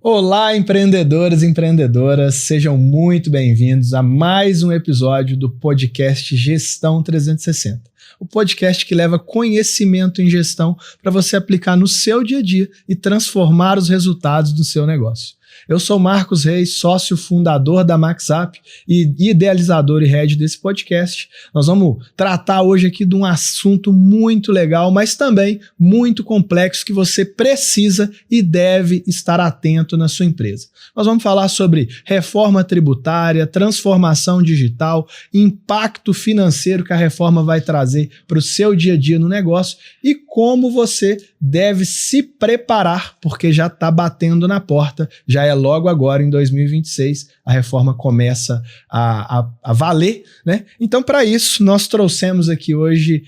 Olá, empreendedores e empreendedoras, sejam muito bem-vindos a mais um episódio do podcast Gestão 360. O podcast que leva conhecimento em gestão para você aplicar no seu dia a dia e transformar os resultados do seu negócio. Eu sou Marcos Reis, sócio fundador da MaxUp e idealizador e head desse podcast. Nós vamos tratar hoje aqui de um assunto muito legal, mas também muito complexo que você precisa e deve estar atento na sua empresa. Nós vamos falar sobre reforma tributária, transformação digital, impacto financeiro que a reforma vai trazer para o seu dia a dia no negócio e como você deve se preparar, porque já está batendo na porta, já é logo agora em 2026, a reforma começa a valer, né? Então, para isso, nós trouxemos aqui hoje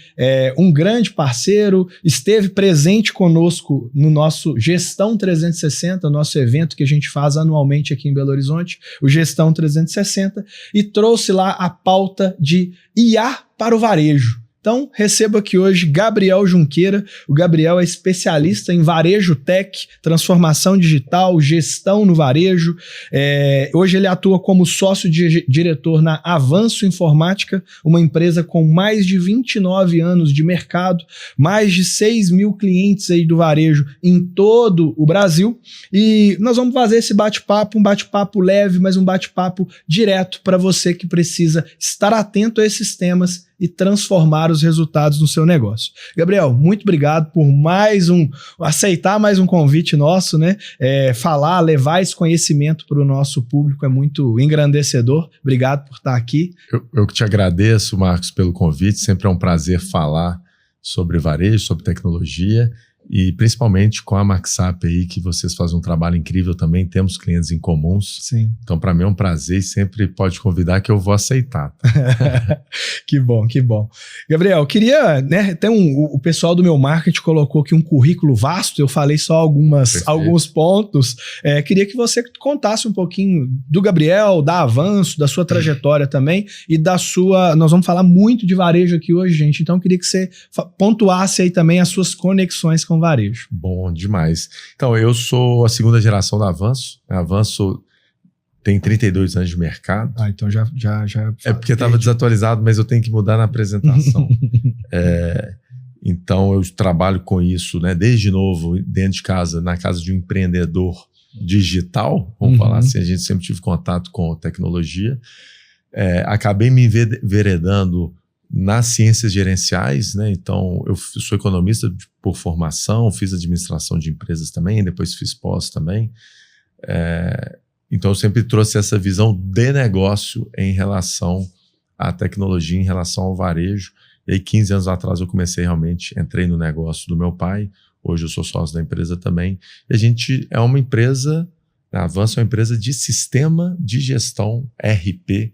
um grande parceiro, esteve presente conosco no nosso Gestão 360, nosso evento que a gente faz anualmente aqui em Belo Horizonte, o Gestão 360, e trouxe lá a pauta de IA para o varejo. Então, recebo aqui hoje Gabriel Junqueira. O Gabriel é especialista em varejo tech, transformação digital, gestão no varejo. Hoje ele atua como sócio-diretor na Avanço Informática, uma empresa com mais de 29 anos de mercado, mais de 6 mil clientes aí do varejo em todo o Brasil. E nós vamos fazer esse bate-papo, um bate-papo leve, mas um bate-papo direto para você que precisa estar atento a esses temas e transformar os resultados no seu negócio. Gabriel, muito obrigado por aceitar mais um convite nosso, né? Levar esse conhecimento para o nosso público é muito engrandecedor. Obrigado por estar aqui. Eu que te agradeço, Marcos, pelo convite. Sempre é um prazer falar sobre varejo, sobre tecnologia e principalmente com a MaxUp aí, que vocês fazem um trabalho incrível também, temos clientes em comuns. Sim. Então, para mim é um prazer e sempre pode convidar que eu vou aceitar. Que bom, que bom. Gabriel, queria, né, o pessoal do meu marketing colocou aqui um currículo vasto, eu falei só alguns pontos. Queria que você contasse um pouquinho do Gabriel, da Avanço, da sua trajetória também e nós vamos falar muito de varejo aqui hoje, gente, então eu queria que você pontuasse aí também as suas conexões com varejo. Bom, demais. Então, eu sou a segunda geração da Avanço. A Avanço tem 32 anos de mercado. Então já é porque estava desatualizado, mas eu tenho que mudar na apresentação. Então, eu trabalho com isso, né, desde novo, dentro de casa, na casa de um empreendedor digital, vamos falar assim, a gente sempre tive contato com tecnologia. Acabei me enveredando nas ciências gerenciais, né? Então eu sou economista por formação, fiz administração de empresas também, depois fiz pós também. Então eu sempre trouxe essa visão de negócio em relação à tecnologia, em relação ao varejo. E aí 15 anos atrás eu entrei no negócio do meu pai, hoje eu sou sócio da empresa também. E a gente é uma empresa, a Avanço é uma empresa de sistema de gestão RP,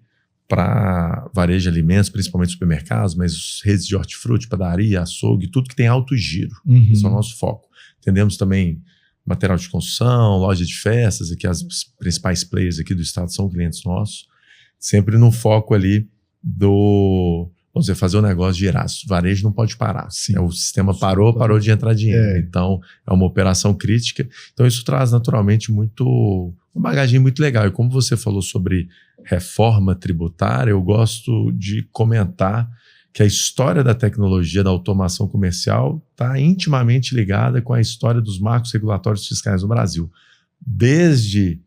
para varejo de alimentos, principalmente supermercados, mas redes de hortifruti, padaria, açougue, tudo que tem alto giro. Esse é o nosso foco. Atendemos também material de construção, loja de festas, aqui as principais players aqui do estado são clientes nossos, sempre no foco ali vamos dizer, fazer o negócio girar. Varejo não pode parar. Sim. O sistema parou de entrar dinheiro. Então, é uma operação crítica. Então, isso traz naturalmente uma bagagem muito legal. E como você falou sobre reforma tributária, eu gosto de comentar que a história da tecnologia, da automação comercial, está intimamente ligada com a história dos marcos regulatórios fiscais no Brasil. Desde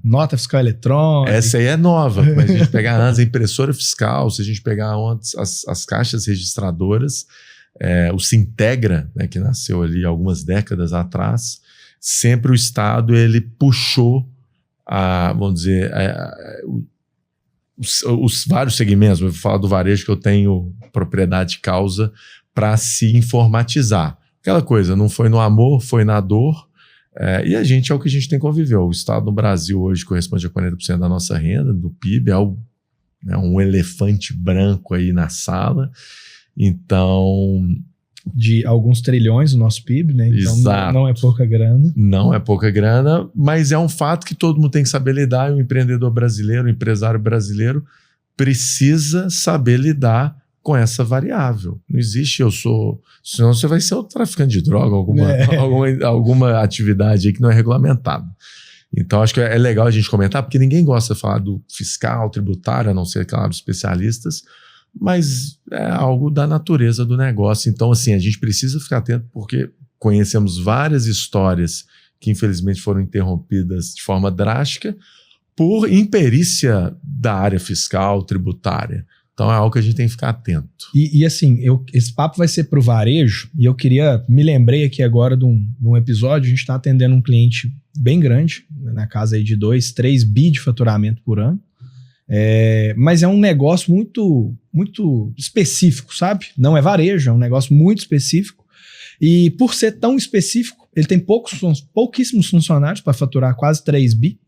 nota fiscal eletrônica. Essa aí é nova, mas a gente pegar antes a impressora fiscal, se a gente pegar antes as caixas registradoras, o Sintegra, né, que nasceu ali algumas décadas atrás, sempre o Estado ele puxou vamos dizer, os vários segmentos, eu vou falar do varejo que eu tenho propriedade de causa para se informatizar. Aquela coisa, não foi no amor, foi na dor. E a gente é o que a gente tem que conviver. O Estado no Brasil hoje corresponde a 40% da nossa renda, do PIB, é um elefante branco aí na sala. Então, de alguns trilhões o nosso PIB, né? Então exato. Não é pouca grana. Não é pouca grana, mas é um fato que todo mundo tem que saber lidar, e o empreendedor brasileiro, o empresário brasileiro precisa saber lidar com essa variável. Não existe senão você vai ser o traficante de droga, alguma atividade aí que não é regulamentada. Então, acho que é legal a gente comentar, porque ninguém gosta de falar do fiscal, tributário, a não ser, claro, especialistas, mas é algo da natureza do negócio. Então, assim, a gente precisa ficar atento, porque conhecemos várias histórias que, infelizmente, foram interrompidas de forma drástica por imperícia da área fiscal, tributária. Então, é algo que a gente tem que ficar atento. E assim, esse papo vai ser para o varejo, e eu me lembrei aqui agora de um episódio, a gente está atendendo um cliente bem grande, na casa aí de 2, 3 bi de faturamento por ano, mas é um negócio muito, muito específico, sabe? Não é varejo, é um negócio muito específico, e por ser tão específico, ele tem pouquíssimos funcionários para faturar quase 3 bi.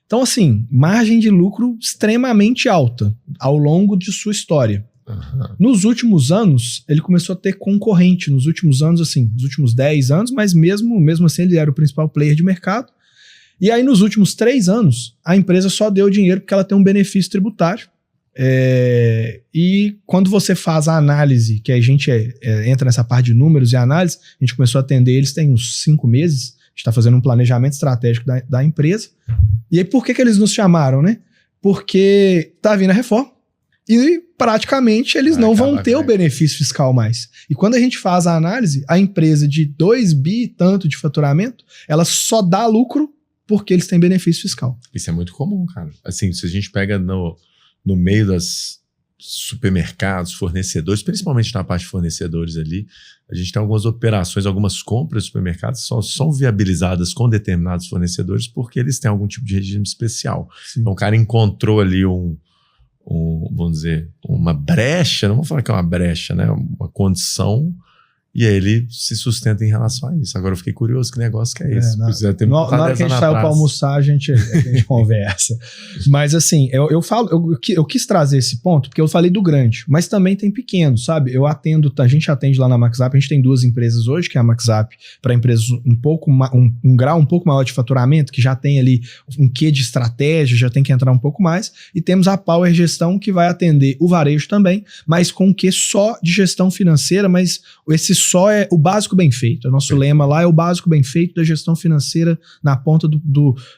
Então, assim, margem de lucro extremamente alta ao longo de sua história. Uhum. Nos últimos anos, ele começou a ter concorrente. Nos últimos anos, assim, nos últimos 10 anos, mas mesmo assim ele era o principal player de mercado. E aí, nos últimos 3 anos, a empresa só deu dinheiro porque ela tem um benefício tributário. E quando você faz a análise, que a gente entra nessa parte de números e análise, a gente começou a atender eles tem uns 5 meses, a gente está fazendo um planejamento estratégico da empresa. E aí, por que eles nos chamaram, né? Porque tá vindo a reforma e praticamente eles não vão ter o benefício fiscal mais. E quando a gente faz a análise, a empresa de 2 bi e tanto de faturamento, ela só dá lucro porque eles têm benefício fiscal. Isso é muito comum, cara. Assim, se a gente pega no meio das supermercados, fornecedores, principalmente na parte de fornecedores ali, a gente tem algumas operações, algumas compras de supermercados só são viabilizadas com determinados fornecedores porque eles têm algum tipo de regime especial. Sim. Então o cara encontrou ali vamos dizer, uma brecha, não vou falar que é uma brecha, né? Uma condição, e aí ele se sustenta em relação a isso. Agora eu fiquei curioso, que negócio que é esse? Na hora que a gente saiu para almoçar, a gente conversa. Mas assim, eu quis trazer esse ponto, porque eu falei do grande, mas também tem pequeno, sabe? A gente atende lá na MaxZap, a gente tem 2 empresas hoje, que é a MaxZap, para empresas um grau um pouco maior de faturamento, que já tem ali um quê de estratégia, já tem que entrar um pouco mais, e temos a Power Gestão, que vai atender o varejo também, mas com um quê só de gestão financeira, mas esse só é o básico bem feito. O nosso lema lá é o básico bem feito da gestão financeira na ponta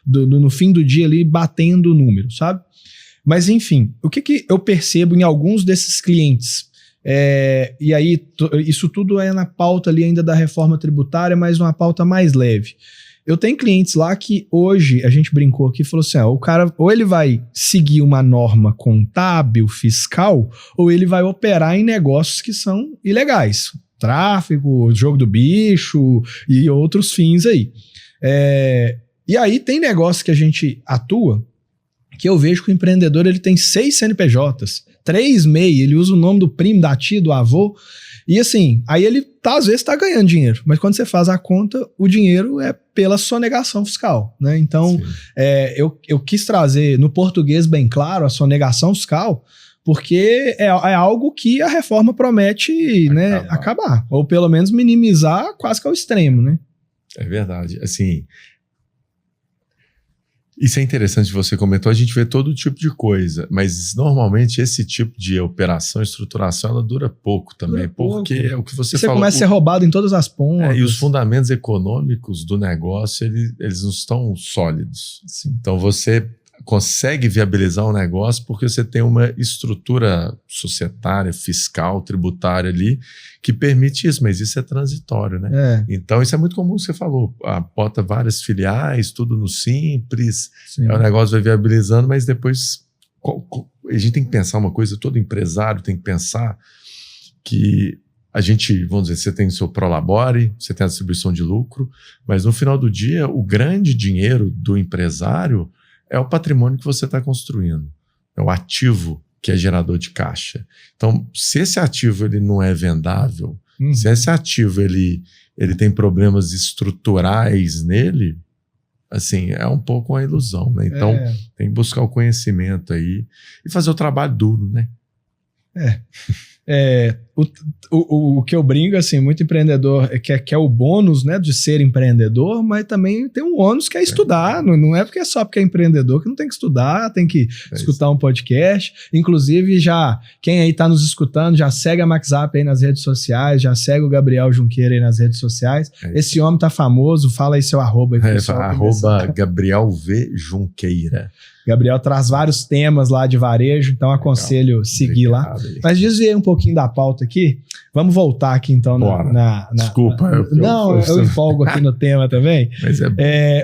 no fim do dia ali, batendo o número, sabe? Mas enfim, o que eu percebo em alguns desses clientes? E aí, isso tudo é na pauta ali ainda da reforma tributária, mas numa pauta mais leve. Eu tenho clientes lá que hoje, a gente brincou aqui e falou assim, o cara ou ele vai seguir uma norma contábil, fiscal, ou ele vai operar em negócios que são ilegais. Tráfico, jogo do bicho e outros fins aí. E aí tem negócio que a gente atua, que eu vejo que o empreendedor ele tem 6 CNPJs, 3 MEI, ele usa o nome do primo, da tia, do avô, e assim, aí ele às vezes está ganhando dinheiro, mas quando você faz a conta, o dinheiro é pela sonegação fiscal, né? Então, eu quis trazer no português bem claro a sonegação fiscal, porque é algo que a reforma promete, né, acabar, ou pelo menos minimizar quase que ao extremo, né? É verdade. Assim, isso é interessante, você comentou, a gente vê todo tipo de coisa, mas normalmente esse tipo de operação, estruturação, ela dura pouco também, porque é o que você falou. Você começa a ser roubado em todas as pontas. E os fundamentos econômicos do negócio, eles não estão sólidos. Sim. Então você consegue viabilizar um negócio porque você tem uma estrutura societária, fiscal, tributária ali que permite isso, mas isso é transitório, né? Então isso é muito comum, você falou, bota várias filiais, tudo no simples, o negócio vai viabilizando, mas depois a gente tem que pensar uma coisa, todo empresário tem que pensar que a gente, vamos dizer, você tem o seu prolabore, você tem a distribuição de lucro, mas no final do dia o grande dinheiro do empresário é o patrimônio que você está construindo. É o ativo que é gerador de caixa. Então, se esse ativo ele não é vendável, se esse ativo ele tem problemas estruturais nele, assim, é um pouco uma ilusão, né? Então, tem que buscar o conhecimento aí e fazer o trabalho duro, né? O que eu brinco, assim, muito empreendedor quer o bônus, né, de ser empreendedor, mas também tem um ônus que é estudar. Não é porque só porque é empreendedor que não tem que estudar, tem que escutar um podcast. Inclusive, quem aí tá nos escutando, já segue a MaxUp aí nas redes sociais, já segue o Gabriel Junqueira aí nas redes sociais. Esse homem tá famoso, fala aí seu arroba aí, pessoal. Arroba Gabriel V. Junqueira. Gabriel traz vários temas lá de varejo, então aconselho seguir lá. Mas desviei um pouquinho da pauta aqui. Vamos voltar aqui então Desculpa. Eu empolgo aqui no tema também.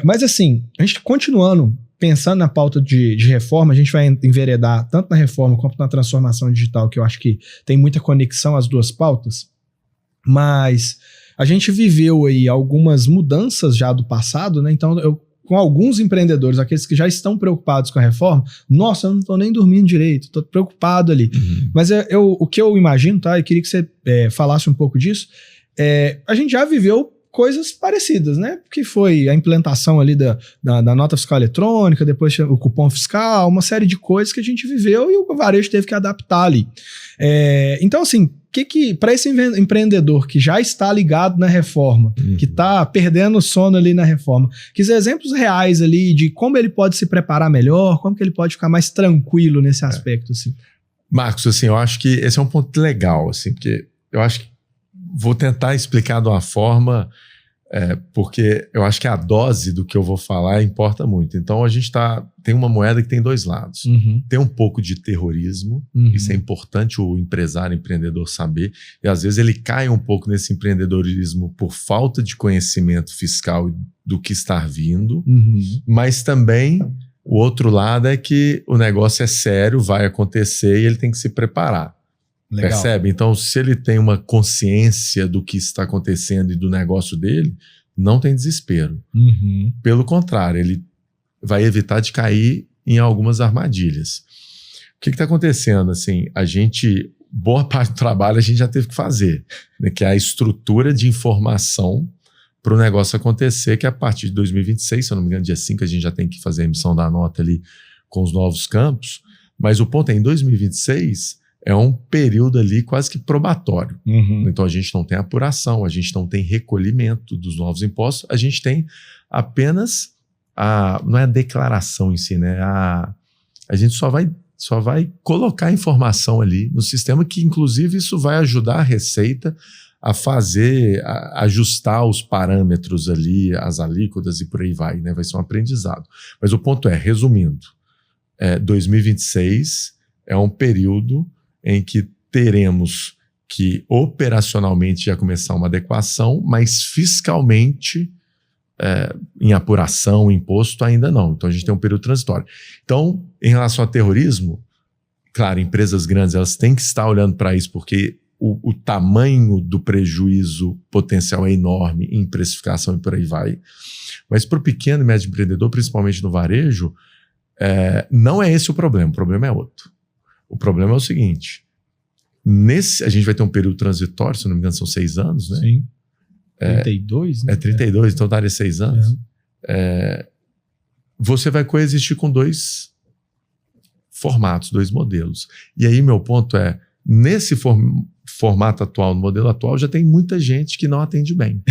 Mas assim, a gente continuando pensando na pauta de reforma, a gente vai enveredar tanto na reforma quanto na transformação digital, que eu acho que tem muita conexão as duas pautas. Mas a gente viveu aí algumas mudanças já do passado, né? Então com alguns empreendedores, aqueles que já estão preocupados com a reforma, nossa, eu não estou nem dormindo direito, estou preocupado ali. Mas o que eu imagino, tá? Eu queria que você falasse um pouco disso. A gente já viveu coisas parecidas, né? Que foi a implantação ali da nota fiscal eletrônica, depois o cupom fiscal, uma série de coisas que a gente viveu e o varejo teve que adaptar ali. Então, assim, para esse empreendedor que já está ligado na reforma, que está perdendo o sono ali na reforma, que exemplos reais ali de como ele pode se preparar melhor, como que ele pode ficar mais tranquilo nesse aspecto, assim. Marcos, assim, eu acho que esse é um ponto legal, assim, porque eu acho que vou tentar explicar de uma forma, porque eu acho que a dose do que eu vou falar importa muito. Então a gente tem uma moeda que tem dois lados. Tem um pouco de terrorismo, isso é importante o empreendedor saber, e às vezes ele cai um pouco nesse empreendedorismo por falta de conhecimento fiscal do que está vindo, mas também o outro lado é que o negócio é sério, vai acontecer e ele tem que se preparar. Legal. Percebe? Então, se ele tem uma consciência do que está acontecendo e do negócio dele, não tem desespero. Pelo contrário, ele vai evitar de cair em algumas armadilhas. O que está acontecendo? Assim, boa parte do trabalho a gente já teve que fazer, né, que é a estrutura de informação para o negócio acontecer, que a partir de 2026, se eu não me engano, dia 5, a gente já tem que fazer a emissão da nota ali com os novos campos, mas o ponto é, em 2026... é um período ali quase que probatório. Então a gente não tem apuração, a gente não tem recolhimento dos novos impostos, a gente tem apenas não é a declaração em si, né? A gente só vai colocar a informação ali no sistema, que inclusive isso vai ajudar a Receita a ajustar os parâmetros ali, as alíquotas e por aí vai, né? Vai ser um aprendizado. Mas o ponto é, resumindo, 2026 é um período em que teremos que operacionalmente já começar uma adequação, mas fiscalmente, em apuração, imposto, ainda não. Então a gente tem um período transitório. Então, em relação ao terrorismo, claro, empresas grandes elas têm que estar olhando para isso, porque o tamanho do prejuízo potencial é enorme em precificação e por aí vai. Mas para o pequeno e médio empreendedor, principalmente no varejo, não é esse o problema é outro. O problema é o seguinte, a gente vai ter um período transitório, se não me engano são 6 anos, né? Sim. 32, né? 32, então daria 6 anos. Você vai coexistir com 2 formatos, 2 modelos. E aí meu ponto é, nesse formato atual, no modelo atual, já tem muita gente que não atende bem.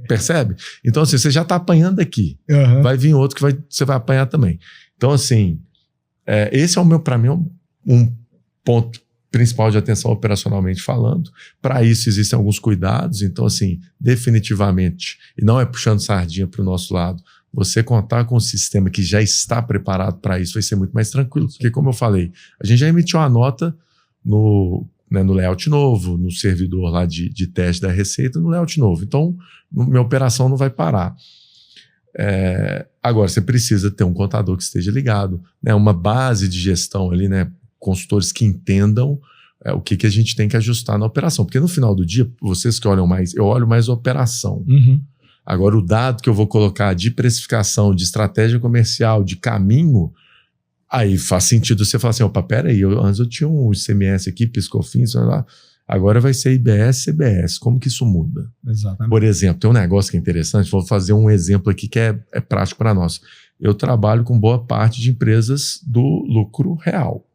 Percebe? Então assim, você já está apanhando aqui. Vai vir outro que você vai apanhar também. Então assim, esse é para mim, um ponto principal de atenção operacionalmente falando. Para isso existem alguns cuidados, então assim, definitivamente, e não é puxando sardinha para o nosso lado, você contar com um sistema que já está preparado para isso vai ser muito mais tranquilo, porque como eu falei, a gente já emitiu uma nota no layout novo, no servidor lá de teste da Receita, no layout novo, então minha operação não vai parar. Agora, você precisa ter um contador que esteja ligado, né, uma base de gestão ali, né, consultores que entendam o que a gente tem que ajustar na operação. Porque no final do dia, vocês que olham mais, eu olho mais a operação. Agora, o dado que eu vou colocar de precificação, de estratégia comercial, de caminho, aí faz sentido você falar assim, opa, peraí, antes eu tinha um ICMS aqui, PIS/COFINS, agora vai ser IBS, CBS. Como que isso muda? Exatamente. Por exemplo, tem um negócio que é interessante, vou fazer um exemplo aqui que é prático para nós. Eu trabalho com boa parte de empresas do lucro real.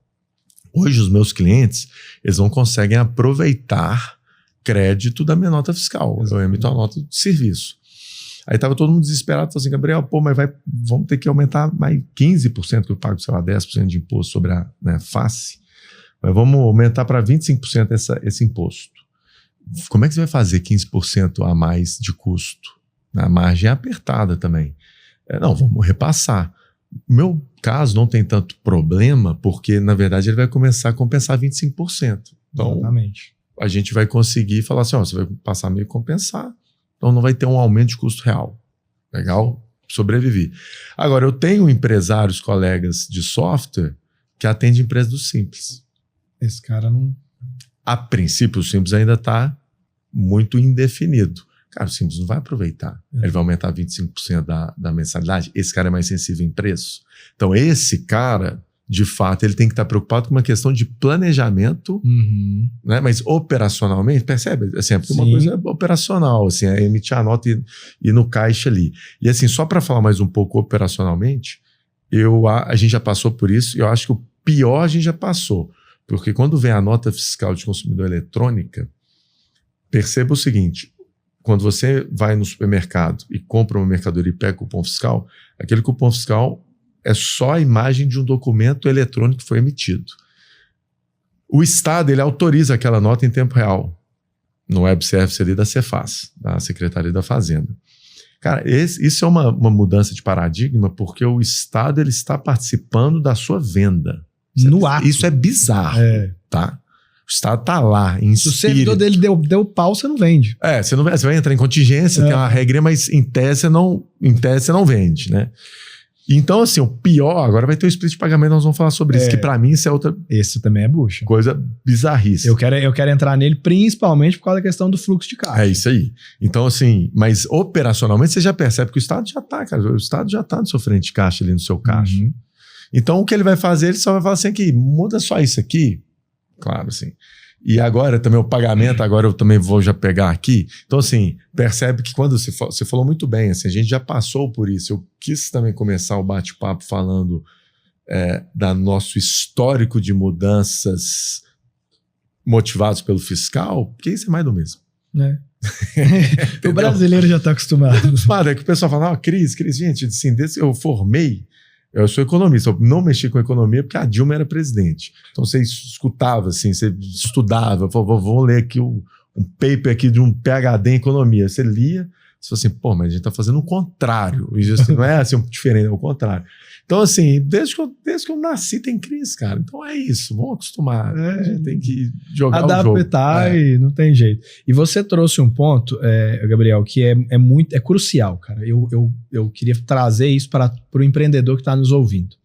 Hoje os meus clientes, eles não conseguem aproveitar crédito da minha nota fiscal. Eu emito uma nota de serviço. Aí estava todo mundo desesperado, falou assim, Gabriel, mas vamos ter que aumentar mais 15%, que eu pago, sei lá, 10% de imposto sobre a face. Mas vamos aumentar para 25% esse imposto. Como é que você vai fazer 15% a mais de custo? A margem é apertada também. Não, vamos repassar. No meu caso não tem tanto problema, porque na verdade ele vai começar a compensar 25%. Então, exatamente. A gente vai conseguir falar assim, você vai passar meio compensar, então não vai ter um aumento de custo real. Legal? Sobrevivi. Agora, eu tenho empresários, colegas de software que atendem empresas do Simples. Esse cara não... A princípio, o Simples ainda está muito indefinido. Cara, o Simples não vai aproveitar. Ele vai aumentar 25% da mensalidade. Esse cara é mais sensível em preço. Então, esse cara, de fato, ele tem que estar preocupado com uma questão de planejamento, né? Mas operacionalmente, percebe? Assim, é uma coisa operacional, assim, é emitir a nota e no caixa ali. E assim, só para falar mais um pouco operacionalmente, a gente já passou por isso, e eu acho que o pior a gente já passou. Porque quando vem a nota fiscal de consumidor eletrônica, perceba o seguinte, quando você vai no supermercado e compra uma mercadoria e pega cupom fiscal, aquele cupom fiscal é só a imagem de um documento eletrônico que foi emitido. O Estado, ele autoriza aquela nota em tempo real, no web service ali da Cefaz, da Secretaria da Fazenda. Cara, isso é uma mudança de paradigma, porque o Estado ele está participando da sua venda. No ato. Isso é bizarro, tá? O Estado está lá, em Se o servidor dele deu pau, você não vende. Você vai entrar em contingência, tem uma regra, mas em tese você não vende, né? Então, assim, o pior, agora vai ter o split de pagamento, nós vamos falar sobre isso, que pra mim isso é outra... Esse também é bucha. Coisa bizarríssima. Eu quero entrar nele principalmente por causa da questão do fluxo de caixa. É isso aí. Então, assim, mas operacionalmente você já percebe que o Estado já tá, cara, o Estado já tá no seu frente de caixa ali, no seu caixa. Então, o que ele vai fazer, ele só vai falar assim, aqui, muda só isso aqui. Claro, assim. E agora também o pagamento, agora eu também vou já pegar aqui. Então, assim, percebe que quando você falou muito bem, assim, a gente já passou por isso. Eu quis também começar o bate-papo falando da nosso histórico de motivados pelo fiscal, porque isso é mais do mesmo. O brasileiro já está acostumado. É que o pessoal fala, Cris, gente, assim, desde que eu formei, eu sou economista, eu não mexi com economia porque a Dilma era presidente. Então você escutava, assim, você estudava, vou ler aqui um paper aqui de um PhD em economia. Você lia, você falou assim, mas a gente está fazendo o contrário. E assim, não é assim diferente, é o contrário. Então, assim, desde que eu nasci tem crise, cara. Então é isso, vamos acostumar. A gente tem que jogar o jogo. Adaptar e não tem jeito. E você trouxe um ponto, Gabriel, que é crucial, cara. Eu queria trazer isso para o empreendedor que está nos ouvindo.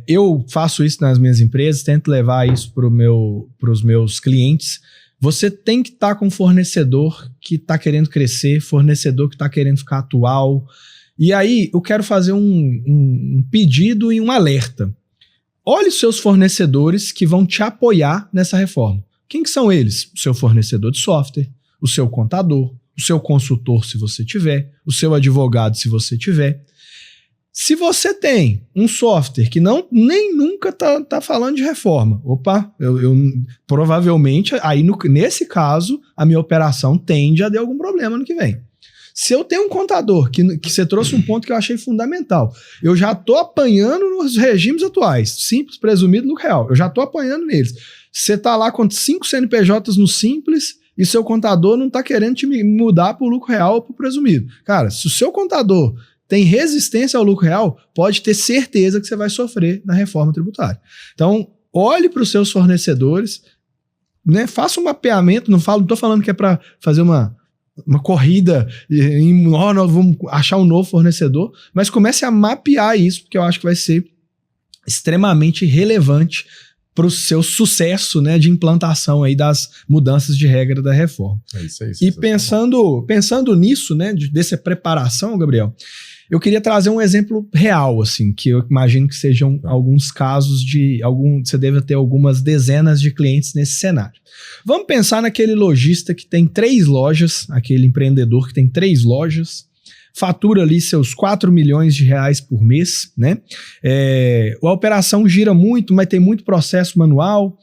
Eu faço isso nas minhas empresas, tento levar isso para os meus clientes. Você tem que estar com um fornecedor que está querendo crescer, fornecedor que está querendo ficar atual. E aí, eu quero fazer um pedido e um alerta. Olhe os seus fornecedores que vão te apoiar nessa reforma. Quem que são eles? O seu fornecedor de software, o seu contador, o seu consultor, se você tiver, o seu advogado, se você tiver. Se você tem um software que nem nunca tá falando de reforma, provavelmente, aí nesse caso, a minha operação tende a ter algum problema no que vem. Se eu tenho um contador, que você trouxe um ponto que eu achei fundamental, eu já estou apanhando nos regimes atuais, simples, presumido, lucro real, eu já estou apanhando neles. Você está lá com 5 CNPJs no simples e seu contador não está querendo te mudar para o lucro real ou para o presumido. Cara, se o seu contador tem resistência ao lucro real, pode ter certeza que você vai sofrer na reforma tributária. Então, olhe para os seus fornecedores, né, faça um mapeamento, não estou falando que é para fazer uma corrida, nós vamos achar um novo fornecedor, mas comece a mapear isso, porque eu acho que vai ser extremamente relevante para o seu sucesso, né, de implantação aí das mudanças de regra da reforma. Isso aí. E pensando nisso, né, dessa preparação, Gabriel, eu queria trazer um exemplo real, assim, que eu imagino que sejam alguns casos você deve ter algumas dezenas de clientes nesse cenário. Vamos pensar naquele lojista que tem 3 lojas, aquele empreendedor que tem 3 lojas, fatura ali seus 4 milhões de reais por mês, né? A operação gira muito, mas tem muito processo manual.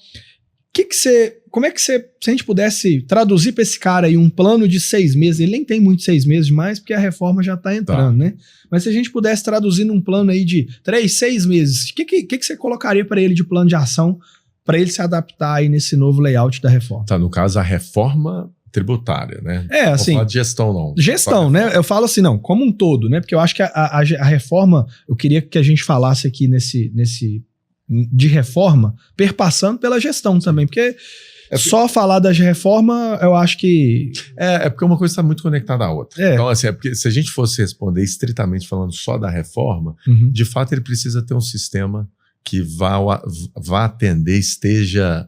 Como é que você, se a gente pudesse traduzir para esse cara aí um plano de 6 meses, ele nem tem muito 6 meses mais, porque a reforma já está entrando, né? Mas se a gente pudesse traduzir num plano aí de 3, 6 meses, o que você colocaria para ele de plano de ação para ele se adaptar aí nesse novo layout da reforma? Tá, no caso, a reforma tributária, né? Assim... Não falar de gestão, não. Gestão, né? Eu falo assim, não, como um todo, né? Porque eu acho que a reforma, eu queria que a gente falasse aqui de reforma, perpassando pela gestão também, porque só falar da reforma, eu acho que... É porque uma coisa está muito conectada à outra. Então, assim, porque se a gente fosse responder estritamente falando só da reforma, de fato ele precisa ter um sistema que vá atender, esteja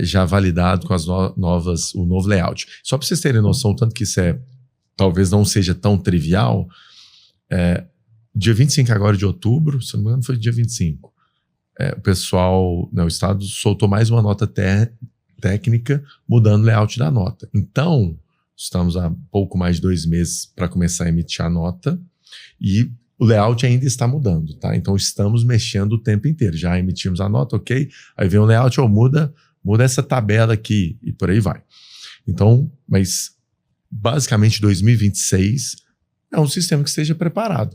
já validado com as o novo layout. Só para vocês terem noção, tanto que isso talvez não seja tão trivial, dia 25 agora de outubro, se não me engano foi dia 25, o pessoal, o Estado soltou mais uma nota técnica mudando o layout da nota. Então, estamos há pouco mais de 2 meses para começar a emitir a nota e o layout ainda está mudando, tá? Então, estamos mexendo o tempo inteiro. Já emitimos a nota, ok? Aí vem o layout, muda essa tabela aqui e por aí vai. Então, mas basicamente 2026 é um sistema que esteja preparado.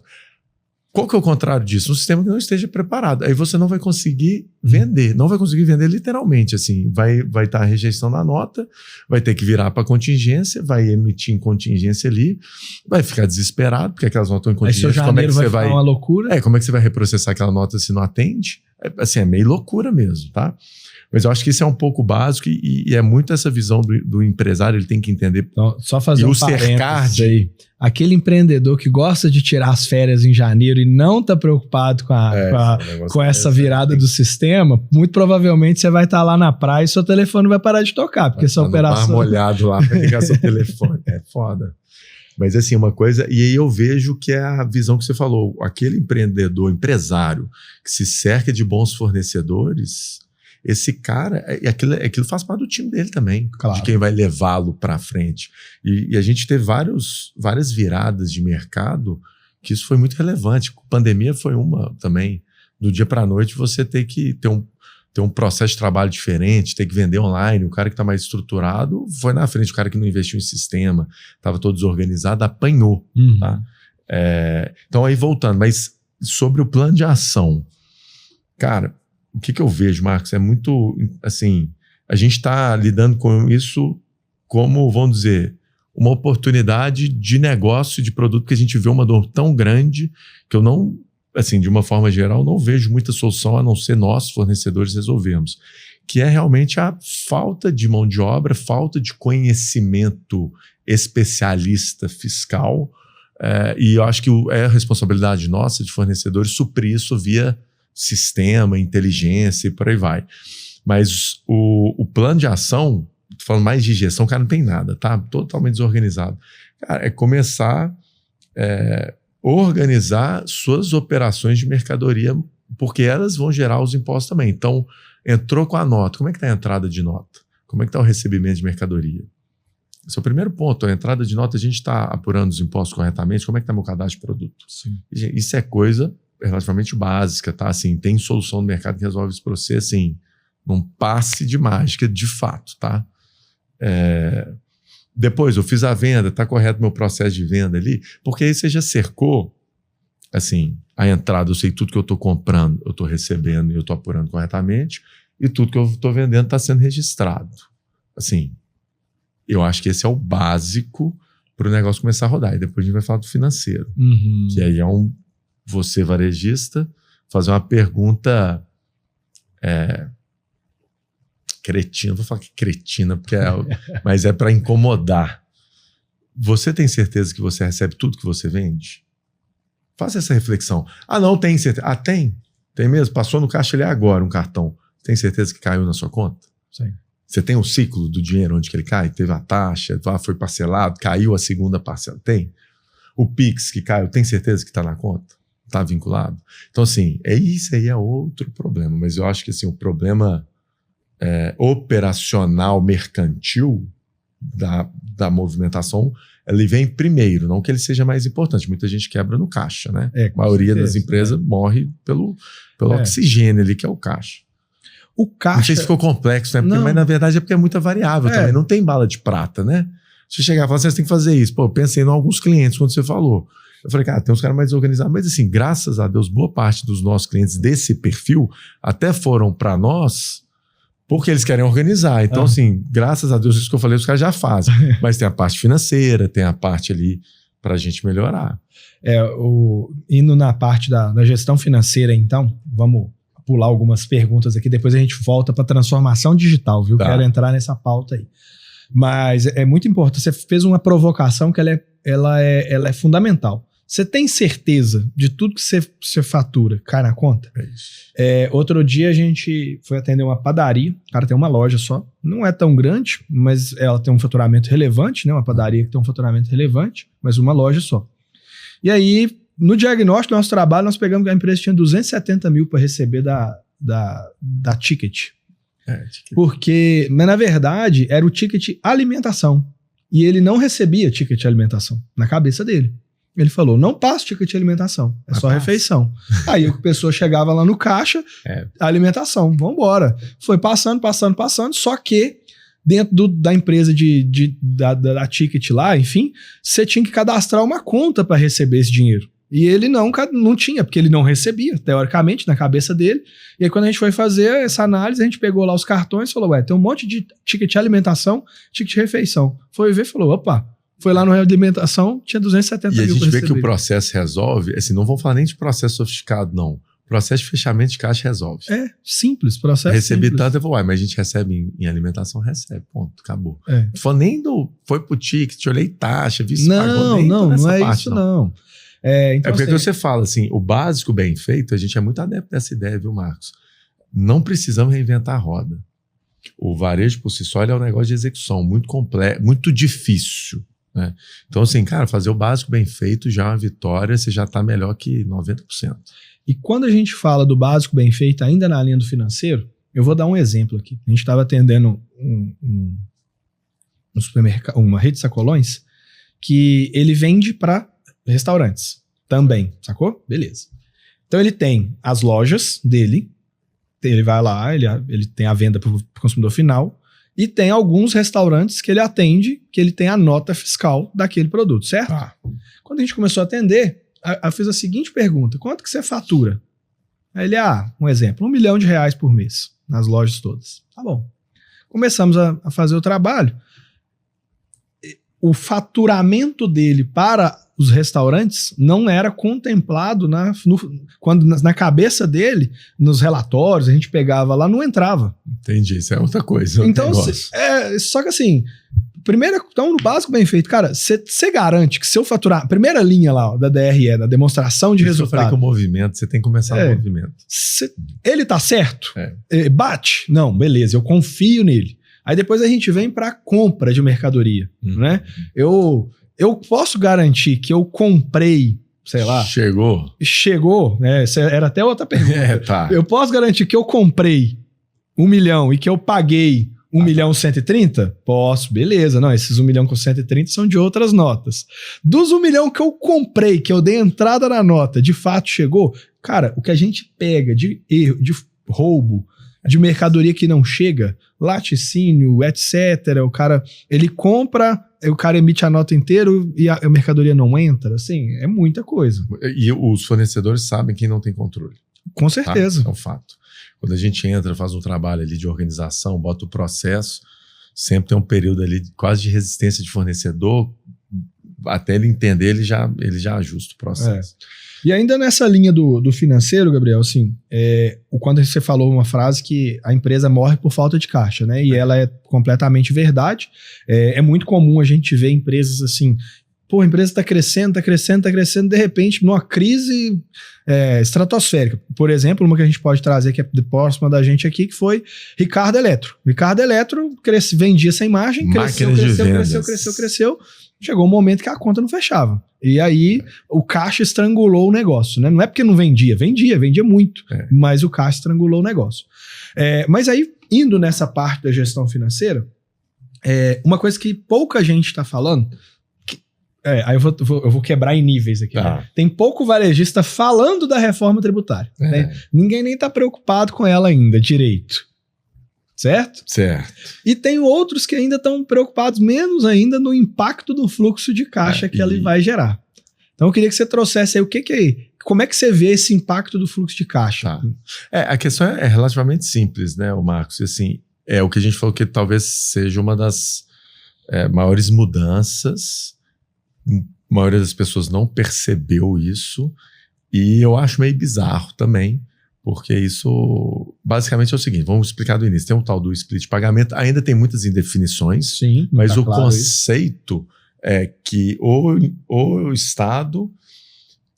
Qual que é o contrário disso? Um sistema que não esteja preparado. Aí você não vai conseguir vender. Não vai conseguir vender literalmente, assim. Vai estar a rejeição da nota, vai ter que virar para contingência, vai emitir em contingência ali, vai ficar desesperado, porque aquelas notas estão em contingência. Aí seu janeiro vai ficar uma loucura. Como é que você vai reprocessar aquela nota se não atende? É meio loucura mesmo, tá? Mas eu acho que isso é um pouco básico e é muito essa visão do empresário, ele tem que entender. Então, só fazer um parênteses aí. Aquele empreendedor que gosta de tirar as férias em janeiro e não está preocupado com essa virada do sistema, muito provavelmente você vai estar lá na praia e seu telefone vai parar de tocar, porque essa operação... molhado lá para ligar seu telefone. É foda. Mas assim, uma coisa... E aí eu vejo que é a visão que você falou. Aquele empresário que se cerca de bons fornecedores... Esse cara, aquilo faz parte do time dele também, claro, de quem vai levá-lo para frente. E a gente teve várias viradas de mercado que isso foi muito relevante. A pandemia foi uma também. Do dia para a noite você tem que ter um processo de trabalho diferente, ter que vender online. O cara que está mais estruturado foi na frente. O cara que não investiu em sistema, estava todo desorganizado, apanhou. Tá? Então aí voltando, mas sobre o plano de ação, cara... O que eu vejo, Marcos, é muito, assim, a gente está lidando com isso como, vamos dizer, uma oportunidade de negócio, de produto, que a gente vê uma dor tão grande que eu não, assim, de uma forma geral, não vejo muita solução a não ser nós, fornecedores, resolvermos, que é realmente a falta de mão de obra, falta de conhecimento especialista fiscal, e eu acho que é a responsabilidade nossa, de fornecedores, suprir isso via sistema, inteligência e por aí vai. Mas o plano de ação, tô falando mais de gestão, o cara não tem nada, tá? Totalmente desorganizado. Cara, é começar a organizar suas operações de mercadoria, porque elas vão gerar os impostos também. Então, entrou com a nota. Como é que está a entrada de nota? Como é que está o recebimento de mercadoria? Esse é o primeiro ponto. A entrada de nota, a gente está apurando os impostos corretamente. Como é que está meu cadastro de produto? Sim. Isso é coisa relativamente básica, tá? Assim, tem solução no mercado que resolve isso para você, assim, num passe de mágica, de fato, tá? Depois, eu fiz a venda, tá correto meu processo de venda ali? Porque aí você já cercou, assim, a entrada, eu sei tudo que eu tô comprando, eu tô recebendo e eu tô apurando corretamente, e tudo que eu tô vendendo tá sendo registrado. Assim, eu acho que esse é o básico para o negócio começar a rodar. E depois a gente vai falar do financeiro, que aí é você, varejista, fazer uma pergunta cretina, vou falar que cretina, porque mas é para incomodar. Você tem certeza que você recebe tudo que você vende? Faça essa reflexão. Ah, não, tem certeza. Ah, tem? Tem mesmo? Passou no caixa ali agora um cartão. Tem certeza que caiu na sua conta? Sim. Você tem o ciclo do dinheiro, onde que ele cai? Teve a taxa, foi parcelado, caiu a segunda parcela. Tem? O Pix que caiu, tem certeza que está na conta? Está vinculado? Então, assim, isso aí é outro problema. Mas eu acho que assim, o problema operacional, mercantil, da movimentação, ele vem primeiro, não que ele seja mais importante. Muita gente quebra no caixa, né? A maioria das empresas morre pelo oxigênio ali, que é o caixa. O caixa... Não sei se ficou complexo, né? Mas na verdade é porque é muita variável também. Não tem bala de prata, né? Se chegar e falar, você tem que fazer isso. Pô, eu pensei em alguns clientes quando você falou. Eu falei, cara, tem uns caras mais desorganizados. Mas assim, graças a Deus, boa parte dos nossos clientes desse perfil até foram para nós porque eles querem organizar. Então, assim, graças a Deus, isso que eu falei, os caras já fazem. Mas tem a parte financeira, tem a parte ali para a gente melhorar. Indo na parte da gestão financeira, então, vamos pular algumas perguntas aqui, depois a gente volta para transformação digital, viu? Tá. Quero entrar nessa pauta aí. Mas é muito importante. Você fez uma provocação que ela é fundamental. Você tem certeza de tudo que você fatura cai na conta? É isso. Outro dia a gente foi atender uma padaria. O cara tem uma loja só. Não é tão grande, mas ela tem um faturamento relevante, né? Uma padaria que tem um faturamento relevante, mas uma loja só. E aí, no diagnóstico do nosso trabalho, nós pegamos que a empresa tinha 270 mil para receber da ticket. Porque, mas na verdade, era o ticket alimentação. E ele não recebia ticket alimentação na cabeça dele. Ele falou, não passa ticket de alimentação, é só refeição. Aí a pessoa chegava lá no caixa, alimentação, vambora. Foi passando, só que dentro da empresa da ticket lá, enfim, você tinha que cadastrar uma conta para receber esse dinheiro. E ele não tinha, porque ele não recebia, teoricamente, na cabeça dele. E aí quando a gente foi fazer essa análise, a gente pegou lá os cartões e falou, tem um monte de ticket de alimentação, ticket de refeição. Foi ver e falou, opa, foi lá no alimentação, tinha 270 mil. E a gente vê que o processo resolve, assim, não vamos falar nem de processo sofisticado, não. O processo de fechamento de caixa resolve. Simples, processo Recebi simples. tanto, eu vou, mas a gente recebe em alimentação, recebe, ponto, acabou. Não foi nem foi pro ticket, olhei taxa, vi se pagou, nem não é parte, isso não. Então, porque você fala assim, o básico bem feito, a gente é muito adepto dessa ideia, viu, Marcos? Não precisamos reinventar a roda. O varejo por si só ele é um negócio de execução muito complexo, muito difícil. Né? Então, assim, cara, fazer o básico bem feito já é uma vitória, você já está melhor que 90%. E quando a gente fala do básico bem feito, ainda na linha do financeiro, eu vou dar um exemplo aqui. A gente estava atendendo um supermercado, uma rede de sacolões, que ele vende para restaurantes também, sacou? Beleza. Então ele tem as lojas dele, ele vai lá, ele tem a venda para o consumidor final, e tem alguns restaurantes que ele atende, que ele tem a nota fiscal daquele produto, certo? Quando a gente começou a atender, eu fiz a seguinte pergunta, quanto que você fatura? Aí ele, um exemplo, R$1 milhão por mês, nas lojas todas. Tá bom. Começamos a fazer o trabalho. O faturamento dele para os restaurantes não era contemplado quando na cabeça dele, nos relatórios, a gente pegava lá, não entrava. Entendi, isso é outra coisa. Então, só que assim, primeiro, então, no básico bem feito, cara, você garante que seu faturar, primeira linha lá da DRE, da demonstração de resultado. Eu falei que o movimento, você tem que começar o movimento. Ele tá certo? Bate? Não, beleza, eu confio nele. Aí depois a gente vem para compra de mercadoria, né? Eu posso garantir que eu comprei, sei lá... Chegou, né? Essa era até outra pergunta. Tá. Eu posso garantir que eu comprei 1 milhão e que eu paguei 1 milhão 130? Posso, beleza. Não, esses 1 milhão com 130 são de outras notas. Dos 1 milhão que eu comprei, que eu dei entrada na nota, de fato chegou? Cara, o que a gente pega de erro, de roubo, de mercadoria que não chega, laticínio, etc. O cara, ele compra, o cara emite a nota inteira e a mercadoria não entra. Assim, é muita coisa. E os fornecedores sabem quem não tem controle. Com certeza. Tá? É um fato. Quando a gente entra, faz um trabalho ali de organização, bota o processo, sempre tem um período ali quase de resistência de fornecedor, até ele entender, ele já ajusta o processo. E ainda nessa linha do financeiro, Gabriel, assim, quando você falou uma frase que a empresa morre por falta de caixa, né? E ela é completamente verdade. É muito comum a gente ver empresas assim, a empresa está crescendo, de repente, numa crise estratosférica. Por exemplo, uma que a gente pode trazer, que é próxima da gente aqui, que foi Ricardo Eletro. Ricardo Eletro vendia sem margem, cresceu. Chegou um momento que a conta não fechava. E aí o caixa estrangulou o negócio, né? Não é porque não vendia muito, mas o caixa estrangulou o negócio. Mas aí, indo nessa parte da gestão financeira, Uma coisa que pouca gente está falando, aí eu vou quebrar em níveis aqui. Tá. Né? Tem pouco varejista falando da reforma tributária. Né? Ninguém nem está preocupado com ela ainda, direito. Certo? Certo. E tem outros que ainda estão preocupados menos ainda no impacto do fluxo de caixa que ele vai gerar. Então eu queria que você trouxesse aí como é que você vê esse impacto do fluxo de caixa? Tá. A questão é relativamente simples, né, Marcos? Assim, o que a gente falou que talvez seja uma das maiores mudanças. A maioria das pessoas não percebeu isso e eu acho meio bizarro também, porque isso basicamente é o seguinte, vamos explicar do início. Tem um tal do split de pagamento, ainda tem muitas indefinições, sim, mas tá o claro conceito é que o Estado,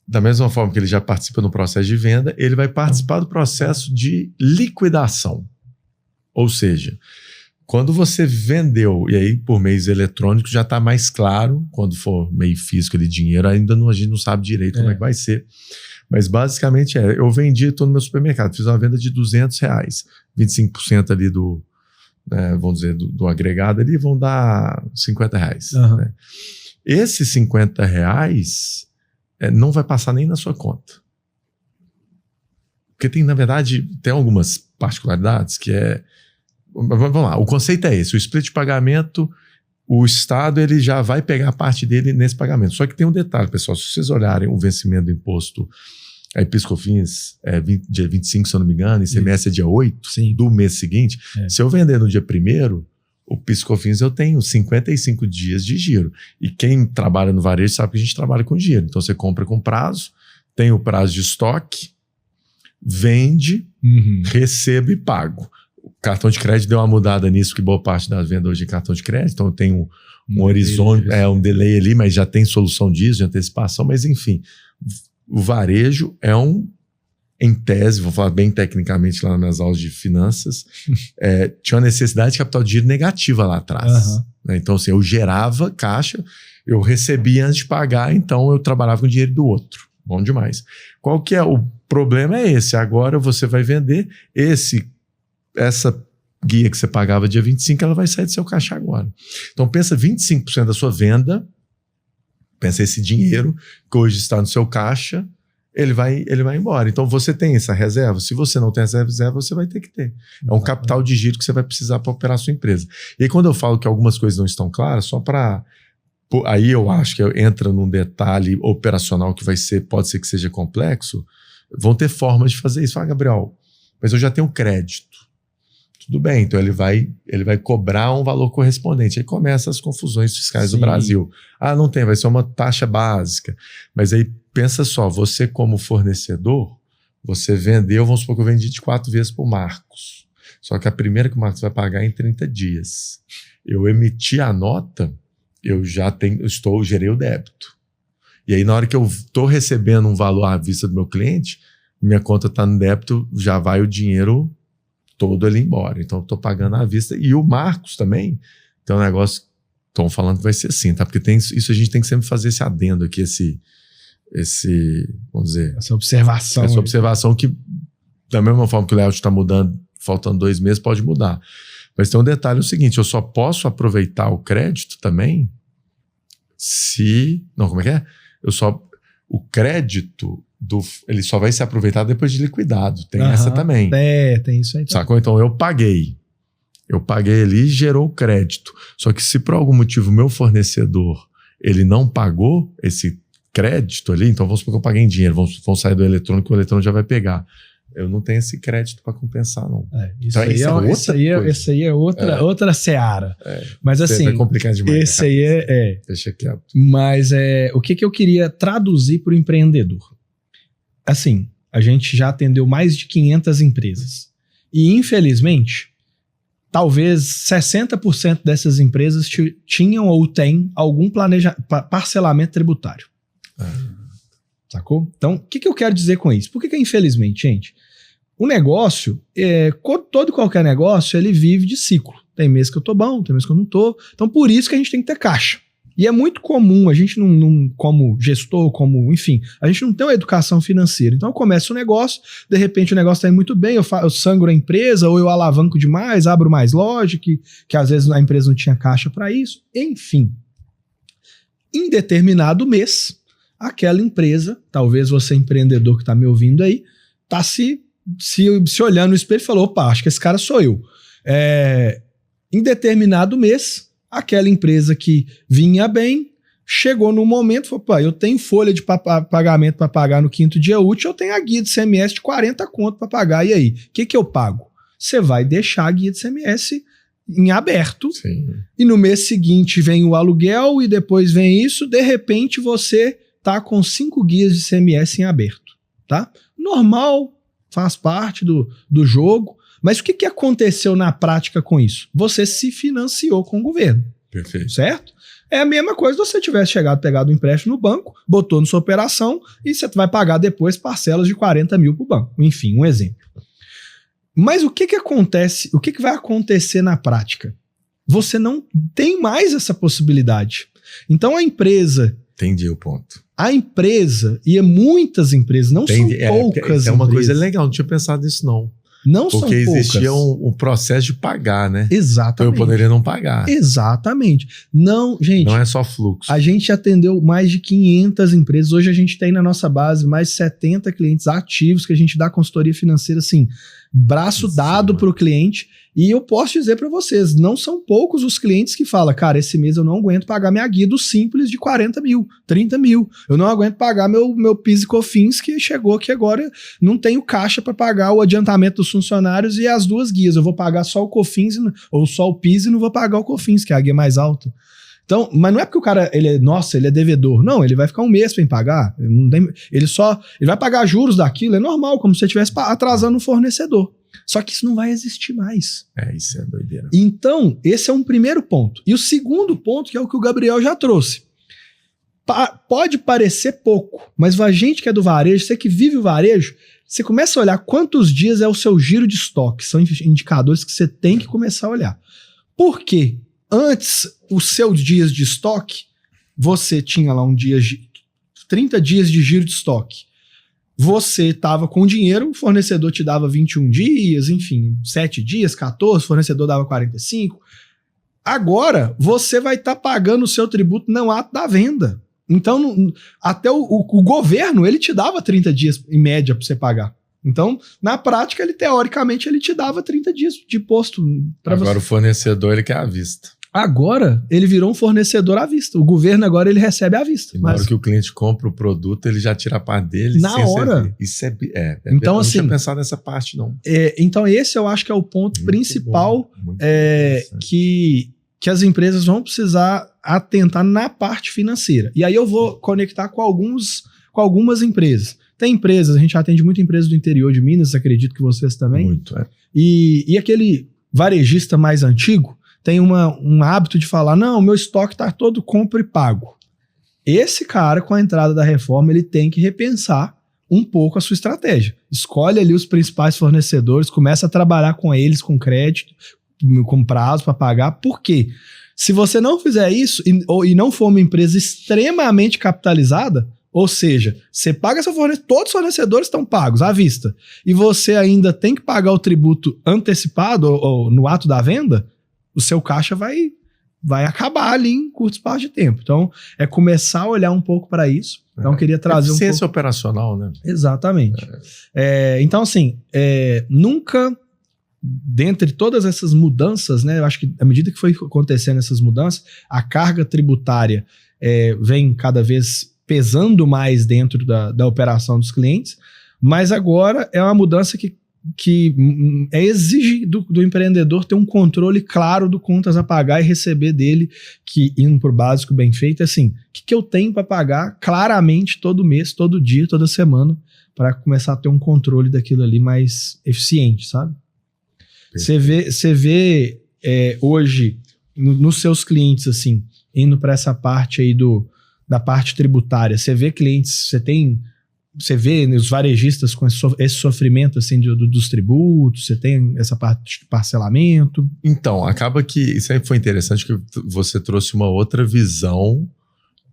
da mesma forma que ele já participa no processo de venda, ele vai participar do processo de liquidação. Ou seja, quando você vendeu, e aí por meios eletrônicos já está mais claro, quando for meio físico ali, dinheiro, ainda a gente não sabe direito como é que vai ser. Mas basicamente eu vendi, estou no meu supermercado, fiz uma venda de R$200, 25% ali do, vamos dizer, do agregado ali, vão dar R$50. Uhum. Né? Esses R$50 não vai passar nem na sua conta. Porque tem, na verdade, tem algumas particularidades que vamos lá, o conceito é esse, o split de pagamento, o Estado ele já vai pegar a parte dele nesse pagamento. Só que tem um detalhe, pessoal, se vocês olharem o vencimento do imposto, a PIS/COFINS dia 25, se eu não me engano, ICMS é dia 8 do mês seguinte, se eu vender no dia 1º, o PIS/COFINS eu tenho 55 dias de giro. E quem trabalha no varejo sabe que a gente trabalha com giro. Então você compra com prazo, tem o prazo de estoque, vende, recebo e pago. O cartão de crédito deu uma mudada nisso, que boa parte das vendas hoje é cartão de crédito, então eu tenho um horizonte, um delay ali, mas já tem solução disso, de antecipação, mas enfim, o varejo em tese, vou falar bem tecnicamente lá nas minhas aulas de finanças, tinha uma necessidade de capital de giro negativa lá atrás. Né? Então assim, eu gerava caixa, eu recebia antes de pagar, então eu trabalhava com o dinheiro do outro. Bom demais. Qual que é o problema? É esse, agora você vai vender essa guia que você pagava dia 25, ela vai sair do seu caixa agora. Então pensa 25% da sua venda, pensa esse dinheiro que hoje está no seu caixa, ele vai embora. Então você tem essa reserva, se você não tem essa reserva, você vai ter que ter. É um capital de giro que você vai precisar para operar a sua empresa. E aí, quando eu falo que algumas coisas não estão claras, só para... Aí eu acho que entra num detalhe operacional que pode ser que seja complexo, vão ter formas de fazer isso. Fala, Gabriel, mas eu já tenho crédito. Tudo bem, então ele vai cobrar um valor correspondente. Aí começam as confusões fiscais do Brasil. Não tem, vai ser uma taxa básica. Mas aí pensa só, você como fornecedor, você vendeu, vamos supor que eu vendi de 4 vezes para o Marcos. Só que a primeira que o Marcos vai pagar é em 30 dias. Eu emiti a nota, gerei o débito. E aí na hora que eu estou recebendo um valor à vista do meu cliente, minha conta está no débito, já vai o dinheiro todo ali embora. Então eu estou pagando à vista. E o Marcos também tem um negócio, estão falando que vai ser assim, tá? Porque isso a gente tem que sempre fazer esse adendo aqui, vamos dizer... Essa observação que, da mesma forma que o layout está mudando, faltando 2 meses, pode mudar. Mas tem um detalhe, é o seguinte, eu só posso aproveitar o crédito também o crédito ele só vai ser aproveitado depois de liquidado. Tem essa também. Tem isso aí. Sacou? Então eu paguei ali e gerou o crédito. Só que se por algum motivo o meu fornecedor ele não pagou esse crédito ali, então vamos supor que eu paguei em dinheiro, vamos sair do eletrônico, o eletrônico já vai pegar. Eu não tenho esse crédito para compensar, não. Isso aí é outra seara. Mas assim, vai complicar demais. Esse aí Deixa quieto. Mas o que eu queria traduzir para o empreendedor? Assim, a gente já atendeu mais de 500 empresas. E, infelizmente, talvez 60% dessas empresas tinham ou têm algum parcelamento tributário. Sacou? Então, o que eu quero dizer com isso? Por que infelizmente, gente? O negócio, todo e qualquer negócio, ele vive de ciclo. Tem mês que eu tô bom, tem mês que eu não tô. Então, por isso que a gente tem que ter caixa. E é muito comum, a gente não como gestor, enfim, a gente não tem uma educação financeira. Então eu começo um negócio, de repente o negócio está indo muito bem, eu sangro a empresa, ou eu alavanco demais, abro mais loja, que às vezes a empresa não tinha caixa para isso. Enfim, em determinado mês, aquela empresa, talvez você empreendedor que está me ouvindo aí, está se olhando no espelho e falou, opa, acho que esse cara sou eu. Em determinado mês, aquela empresa que vinha bem, chegou num momento e falou, pô, eu tenho folha de pagamento para pagar no 5º dia útil, eu tenho a guia de CMS de 40 conto para pagar, e aí? O que eu pago? Você vai deixar a guia de CMS em aberto, sim, e no mês seguinte vem o aluguel e depois vem isso, de repente você tá com 5 guias de CMS em aberto, tá? Normal, faz parte do jogo. Mas o que aconteceu na prática com isso? Você se financiou com o governo. Perfeito. Certo? É a mesma coisa se você tivesse pegado um empréstimo no banco, botou na sua operação e você vai pagar depois parcelas de 40 mil para o banco. Enfim, um exemplo. Mas o que acontece? O que vai acontecer na prática? Você não tem mais essa possibilidade. Então a empresa... Entendi o ponto. A empresa, e muitas empresas, não são poucas é uma empresas. Coisa legal, não tinha pensado nisso não. Não são poucas. Porque existia poucas. um processo de pagar, né? Exatamente. Então eu poderia não pagar. Exatamente. Não, gente... Não é só fluxo. A gente atendeu mais de 500 empresas. Hoje a gente tem na nossa base mais de 70 clientes ativos que a gente dá consultoria financeira, assim, braço dado para o cliente. E eu posso dizer para vocês, não são poucos os clientes que falam, cara, esse mês eu não aguento pagar minha guia do Simples de 40 mil, 30 mil. Eu não aguento pagar meu PIS e COFINS que chegou aqui agora, não tenho caixa para pagar o adiantamento dos funcionários e as 2 guias. Eu vou pagar só o COFINS ou só o PIS e não vou pagar o COFINS, que é a guia mais alta. Então, mas não é porque o cara, ele é devedor. Não, ele vai ficar um mês para pagar. Ele vai pagar juros daquilo, é normal, como se você estivesse atrasando o fornecedor. Só que isso não vai existir mais. Isso é doideira. Então, esse é um primeiro ponto. E o segundo ponto, que é o que o Gabriel já trouxe. Pode parecer pouco, mas a gente que é do varejo, você que vive o varejo, você começa a olhar quantos dias é o seu giro de estoque. São indicadores que você tem que começar a olhar. Por quê? Antes, os seus dias de estoque, você tinha lá 30 dias de giro de estoque. Você estava com dinheiro, o fornecedor te dava 21 dias, enfim, 7 dias, 14, o fornecedor dava 45. Agora, você vai estar pagando o seu tributo no ato da venda. Então, até o governo, ele te dava 30 dias em média para você pagar. Então, na prática, teoricamente, ele te dava 30 dias de imposto para você. Agora o fornecedor, ele quer à vista. Agora, ele virou um fornecedor à vista. O governo agora, ele recebe à vista. E na hora que o cliente compra o produto, ele já tira a parte dele. Na hora. Isso é então, eu assim, não tinha pensado nessa parte, não. Então, esse eu acho que é o ponto muito principal que as empresas vão precisar atentar na parte financeira. E aí eu vou conectar com algumas empresas. Tem empresas, a gente atende muita empresa do interior de Minas, acredito que vocês também. Muito, E aquele varejista mais antigo tem um hábito de falar, não, meu estoque está todo compra e pago. Esse cara, com a entrada da reforma, ele tem que repensar um pouco a sua estratégia. Escolhe ali os principais fornecedores, começa a trabalhar com eles, com crédito, com prazo para pagar. Por quê? Se você não fizer isso e não for uma empresa extremamente capitalizada, ou seja, você paga seu fornecedor, todos os fornecedores estão pagos à vista, e você ainda tem que pagar o tributo antecipado ou no ato da venda, o seu caixa vai acabar ali em curto espaço de tempo. Então, é começar a olhar um pouco para isso. Então, eu queria trazer eficiência operacional, né? Exatamente. Então, assim, nunca, dentre todas essas mudanças, né, eu acho que à medida que foi acontecendo essas mudanças, a carga tributária vem cada vez pesando mais dentro da operação dos clientes, mas agora é uma mudança que exige do empreendedor ter um controle claro do contas a pagar e receber dele, que indo para o básico bem feito, assim, o que eu tenho para pagar claramente todo mês, todo dia, toda semana, para começar a ter um controle daquilo ali mais eficiente, sabe? Você vê hoje nos seus clientes, assim, indo para essa parte aí da parte tributária, você vê clientes, você tem você vê os varejistas com esse sofrimento assim, dos tributos? Você tem essa parte de parcelamento? Então, acaba que isso aí foi interessante que você trouxe uma outra visão,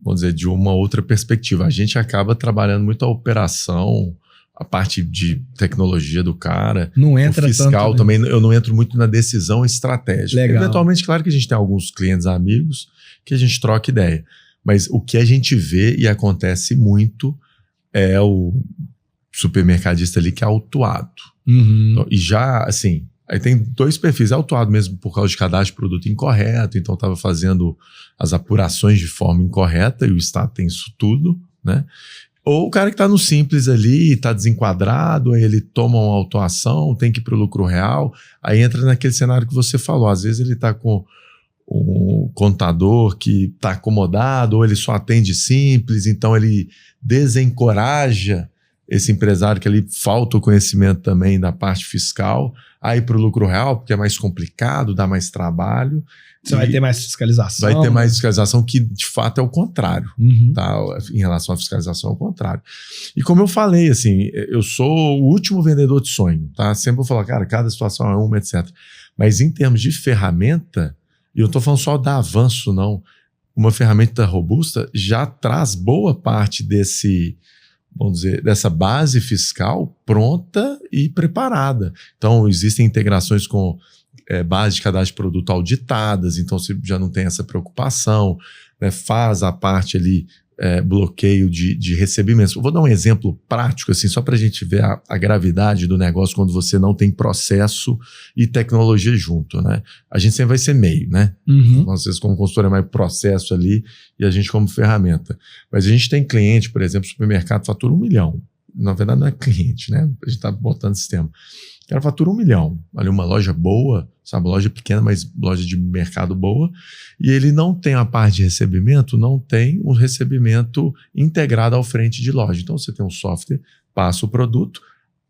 vamos dizer, de uma outra perspectiva. A gente acaba trabalhando muito a operação, a parte de tecnologia do cara, não entra o fiscal tanto, também, eu não entro muito na decisão estratégica. Legal. Eventualmente, claro que a gente tem alguns clientes amigos que a gente troca ideia, mas o que a gente vê e acontece muito é o supermercadista ali que é autuado. Então, e já, assim, aí tem dois perfis, é autuado mesmo por causa de cadastro de produto incorreto, então estava fazendo as apurações de forma incorreta e o Estado tem isso tudo, né? Ou o cara que está no simples ali, está desenquadrado, aí ele toma uma autuação, tem que ir para o lucro real, aí entra naquele cenário que você falou, às vezes ele está com um contador que está acomodado, ou ele só atende simples, então ele desencoraja esse empresário que ali falta o conhecimento também da parte fiscal, aí para o lucro real, porque é mais complicado, dá mais trabalho. Você vai ter mais fiscalização. Vai ter mais fiscalização, que de fato é o contrário. Tá? Em relação à fiscalização, é o contrário. E como eu falei, assim, eu sou o último vendedor de sonho. Tá? Sempre vou falar, cara, cada situação é uma, etc. Mas em termos de ferramenta, e eu não estou falando só da Avanço, não. Uma ferramenta robusta já traz boa parte vamos dizer, dessa base fiscal pronta e preparada. Então, existem integrações com base de cadastro de produto auditadas, então você já não tem essa preocupação, né? Faz a parte ali, bloqueio de recebimentos. Eu vou dar um exemplo prático, assim, só para a gente ver a gravidade do negócio quando você não tem processo e tecnologia junto, né? A gente sempre vai ser meio, né? Às vezes como consultor é mais processo ali e a gente como ferramenta. Mas a gente tem cliente, por exemplo, supermercado fatura 1 milhão. Na verdade não é cliente, né? A gente está botando sistema. O cara fatura 1 milhão. Ali uma loja boa, sabe? Loja pequena, mas loja de mercado boa. E ele não tem a parte de recebimento, não tem um recebimento integrado ao frente de loja. Então você tem um software, passa o produto.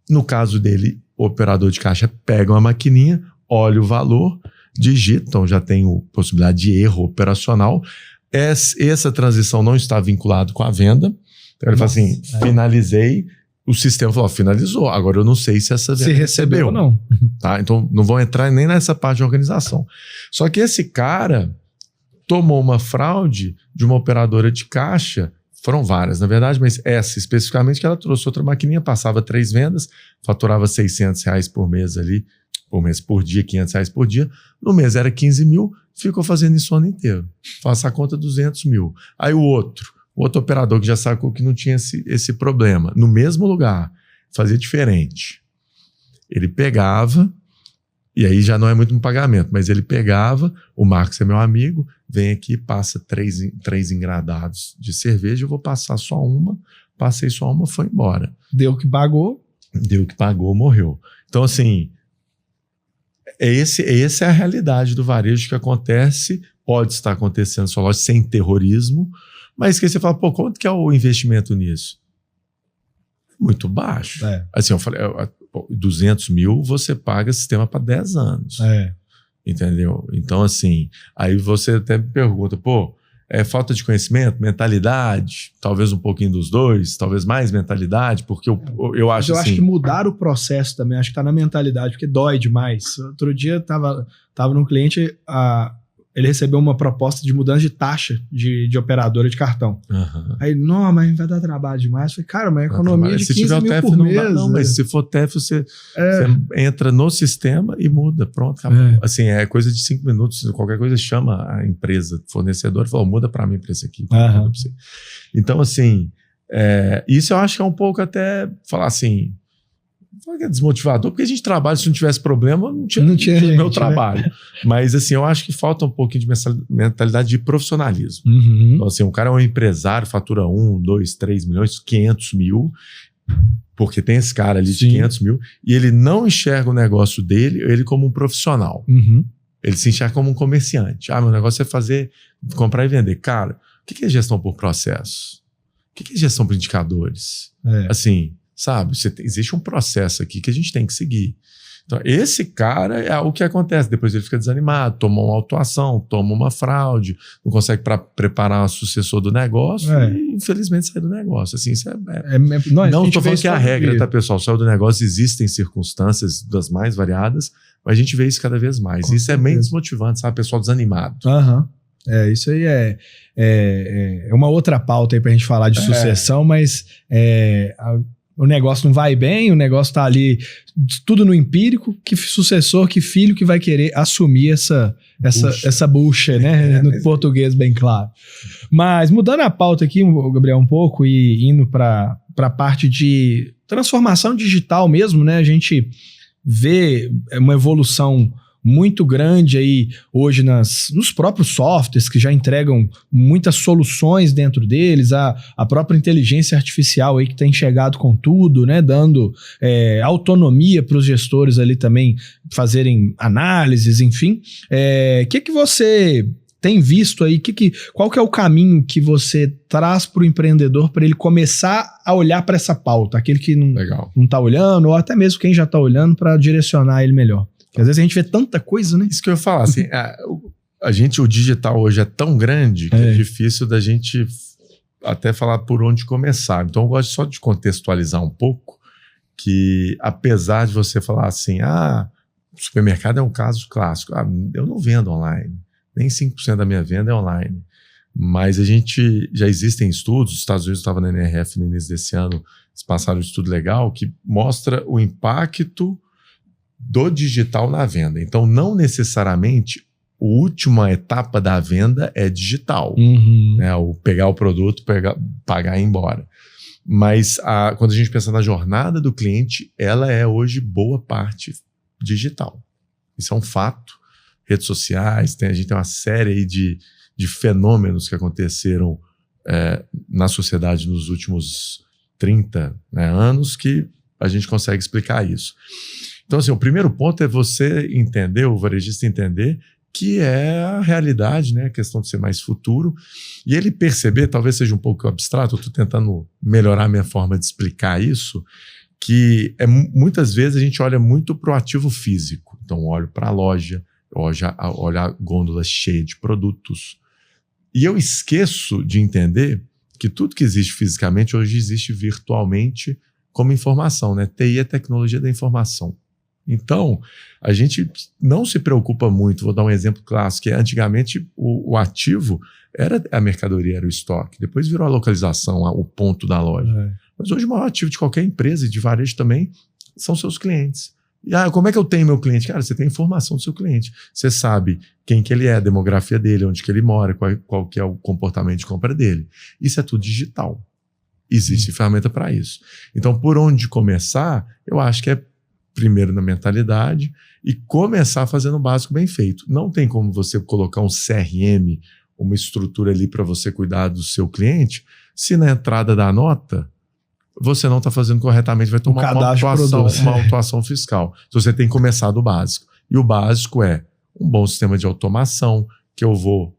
No caso dele, o operador de caixa pega uma maquininha, olha o valor, digita. Então já tem a possibilidade de erro operacional. Essa transição não está vinculada com a venda. Então ele fala assim, finalizei. O sistema falou, finalizou. Agora eu não sei se essa venda recebeu ou não. Tá? Então não vão entrar nem nessa parte de organização. Só que esse cara tomou uma fraude de uma operadora de caixa, foram várias na verdade, mas essa especificamente, que ela trouxe outra maquininha, passava 3 vendas, faturava R$600 por mês ali, por dia, R$500 por dia. No mês era 15 mil, ficou fazendo isso o ano inteiro. Faça a conta, 200 mil. Aí o outro operador que já sacou que não tinha esse problema, no mesmo lugar, fazia diferente. Ele pegava, e aí já não é muito um pagamento, mas ele pegava, o Marcos é meu amigo, vem aqui, passa 3 engradados de cerveja, eu vou passar só uma, passei só uma, foi embora. Deu o que pagou, morreu. Então, assim, essa é a realidade do varejo que acontece, pode estar acontecendo na sua loja sem terrorismo, mas que você fala, pô, quanto que é o investimento nisso? Muito baixo. Assim, eu falei, 200 mil você paga sistema para 10 anos. Entendeu? Então, assim, aí você até me pergunta, pô, é falta de conhecimento, mentalidade, talvez um pouquinho dos dois, talvez mais mentalidade, porque eu acho assim... acho que mudar o processo também, acho que tá na mentalidade, porque dói demais. Outro dia tava num cliente... Ele recebeu uma proposta de mudança de taxa de operadora de cartão. Aí, não, mas vai dar trabalho demais. Eu falei, cara, mas economia de 15 mil por mês. Não, mas se for TEF, você entra no sistema e muda. Pronto, acabou. Assim, é coisa de 5 minutos. Qualquer coisa chama a empresa, fornecedor, e fala, muda para mim para esse aqui. Então, assim, isso eu acho que é um pouco até falar assim... É desmotivador, porque a gente trabalha, se não tivesse problema, não tinha gente, meu trabalho. Né? Mas assim, eu acho que falta um pouquinho de mentalidade de profissionalismo. Então, assim, o cara é um empresário, fatura 1, 2, 3 milhões, 500 mil, porque tem esse cara ali de 500 mil, e ele não enxerga o negócio dele, ele como um profissional. Ele se enxerga como um comerciante. Meu negócio é comprar e vender. Cara, o que é gestão por processos? O que é gestão por indicadores? Assim... Sabe, existe um processo aqui que a gente tem que seguir. Então, esse cara é o que acontece. Depois ele fica desanimado, toma uma autuação, toma uma fraude, não consegue preparar o sucessor do negócio e, infelizmente, sai do negócio. Assim, isso não estou falando que é a regra, tá, pessoal? Saiu do negócio, existem circunstâncias das mais variadas, mas a gente vê isso cada vez mais. Isso é meio desmotivante, sabe? Pessoal desanimado. Isso aí é uma outra pauta aí pra gente falar de sucessão, mas o negócio não vai bem, o negócio tá ali tudo no empírico, que sucessor, que filho que vai querer assumir essa bucha, né? No português bem claro. Mas mudando a pauta aqui, Gabriel, um pouco e indo para a parte de transformação digital mesmo, né? A gente vê uma evolução muito grande aí hoje nos próprios softwares que já entregam muitas soluções dentro deles, a própria inteligência artificial aí que tem chegado com tudo, né, dando autonomia para os gestores ali também fazerem análises, enfim. Que você tem visto aí? Qual que é o caminho que você traz para o empreendedor para ele começar a olhar para essa pauta? Aquele que não está olhando, ou até mesmo quem já está olhando, para direcionar ele melhor. Porque às vezes a gente vê tanta coisa, né? Isso que eu ia falar, assim, o digital hoje é tão grande que é difícil da gente até falar por onde começar. Então eu gosto só de contextualizar um pouco que, apesar de você falar assim, supermercado é um caso clássico, eu não vendo online, nem 5% da minha venda é online. Mas já existem estudos, os Estados Unidos estavam na NRF no início desse ano, eles passaram um estudo legal que mostra o impacto do digital na venda. Então, não necessariamente a última etapa da venda é digital. Né? O pegar o produto, pagar e ir embora. Mas quando a gente pensa na jornada do cliente, ela é hoje boa parte digital. Isso é um fato. Redes sociais, a gente tem uma série aí de fenômenos que aconteceram na sociedade nos últimos 30 anos que a gente consegue explicar isso. Então, assim, o primeiro ponto é você entender, o varejista entender que é a realidade, né? A questão de ser mais futuro. E ele perceber, talvez seja um pouco abstrato, eu estou tentando melhorar a minha forma de explicar isso, que muitas vezes a gente olha muito para o ativo físico. Então, olho para a loja, olho a gôndola cheia de produtos. E eu esqueço de entender que tudo que existe fisicamente hoje existe virtualmente como informação, né? TI é tecnologia da informação. Então, a gente não se preocupa muito. Vou dar um exemplo clássico, que antigamente o ativo era a mercadoria, era o estoque. Depois virou a localização, o ponto da loja. Mas hoje o maior ativo de qualquer empresa e de varejo também são seus clientes. E como é que eu tenho meu cliente? Cara, você tem informação do seu cliente. Você sabe quem que ele é, a demografia dele, onde que ele mora, qual que é o comportamento de compra dele. Isso é tudo digital. Existe ferramenta para isso. Então, por onde começar, eu acho que é primeiro na mentalidade e começar fazendo o básico bem feito. Não tem como você colocar um CRM, uma estrutura ali para você cuidar do seu cliente, se na entrada da nota você não está fazendo corretamente, vai tomar uma autuação fiscal. Então você tem que começar do básico. E o básico é um bom sistema de automação, que eu vou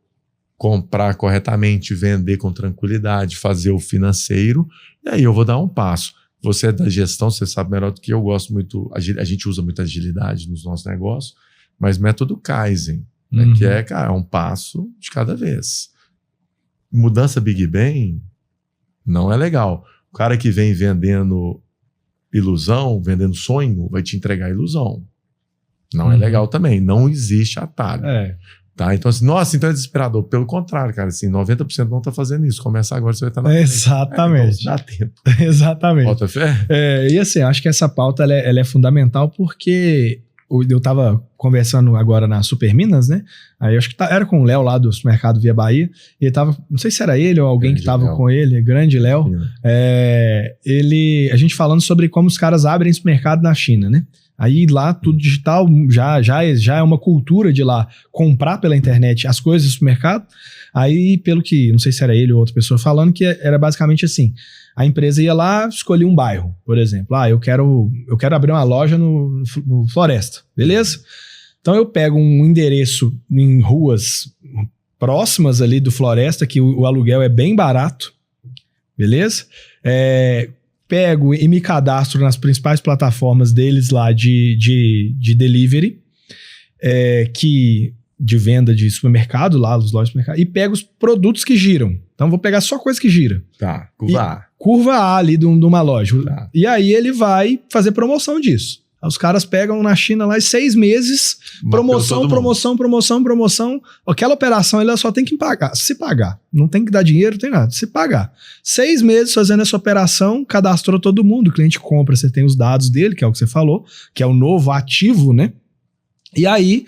comprar corretamente, vender com tranquilidade, fazer o financeiro, e aí eu vou dar um passo. Você é da gestão, você sabe melhor do que eu, gosto muito, a gente usa muita agilidade nos nossos negócios, mas método Kaizen, né, que é um passo de cada vez. Mudança Big Bang não é legal. O cara que vem vendendo ilusão, vendendo sonho, vai te entregar ilusão. Não é legal também, não existe atalho. Tá? Então, assim, nossa, então é desesperador. Pelo contrário, cara, assim, 90% não tá fazendo isso. Começa agora, você vai estar na frente. Exatamente. Então, dá tempo. Exatamente. Bota fé? E assim, acho que essa pauta ela é fundamental porque eu tava conversando agora na Superminas, né? Aí acho que era com o Léo lá do Supermercado Via Bahia. E ele tava, não sei se era ele ou alguém que tava com ele, grande Léo. A gente falando sobre como os caras abrem supermercado na China, né? Aí lá tudo digital já é uma cultura de lá comprar pela internet as coisas do supermercado. Aí pelo que, não sei se era ele ou outra pessoa falando, que era basicamente assim, a empresa ia lá, escolhia um bairro, por exemplo. Eu quero abrir uma loja no Floresta, beleza? Então eu pego um endereço em ruas próximas ali do Floresta, que o aluguel é bem barato, beleza? pego e me cadastro nas principais plataformas deles lá de delivery, de venda de supermercado, lá os lojas de supermercado, e pego os produtos que giram. Então, vou pegar só coisa que gira. Tá, curva A. Curva A ali de uma loja. Tá. E aí ele vai fazer promoção disso. Os caras pegam na China lá 6 meses, promoção. Aquela operação ela só tem que se pagar. Não tem que dar dinheiro, não tem nada. Se pagar. 6 meses fazendo essa operação, cadastrou todo mundo. O cliente compra, você tem os dados dele, que é o que você falou, que é o novo ativo, né? E aí,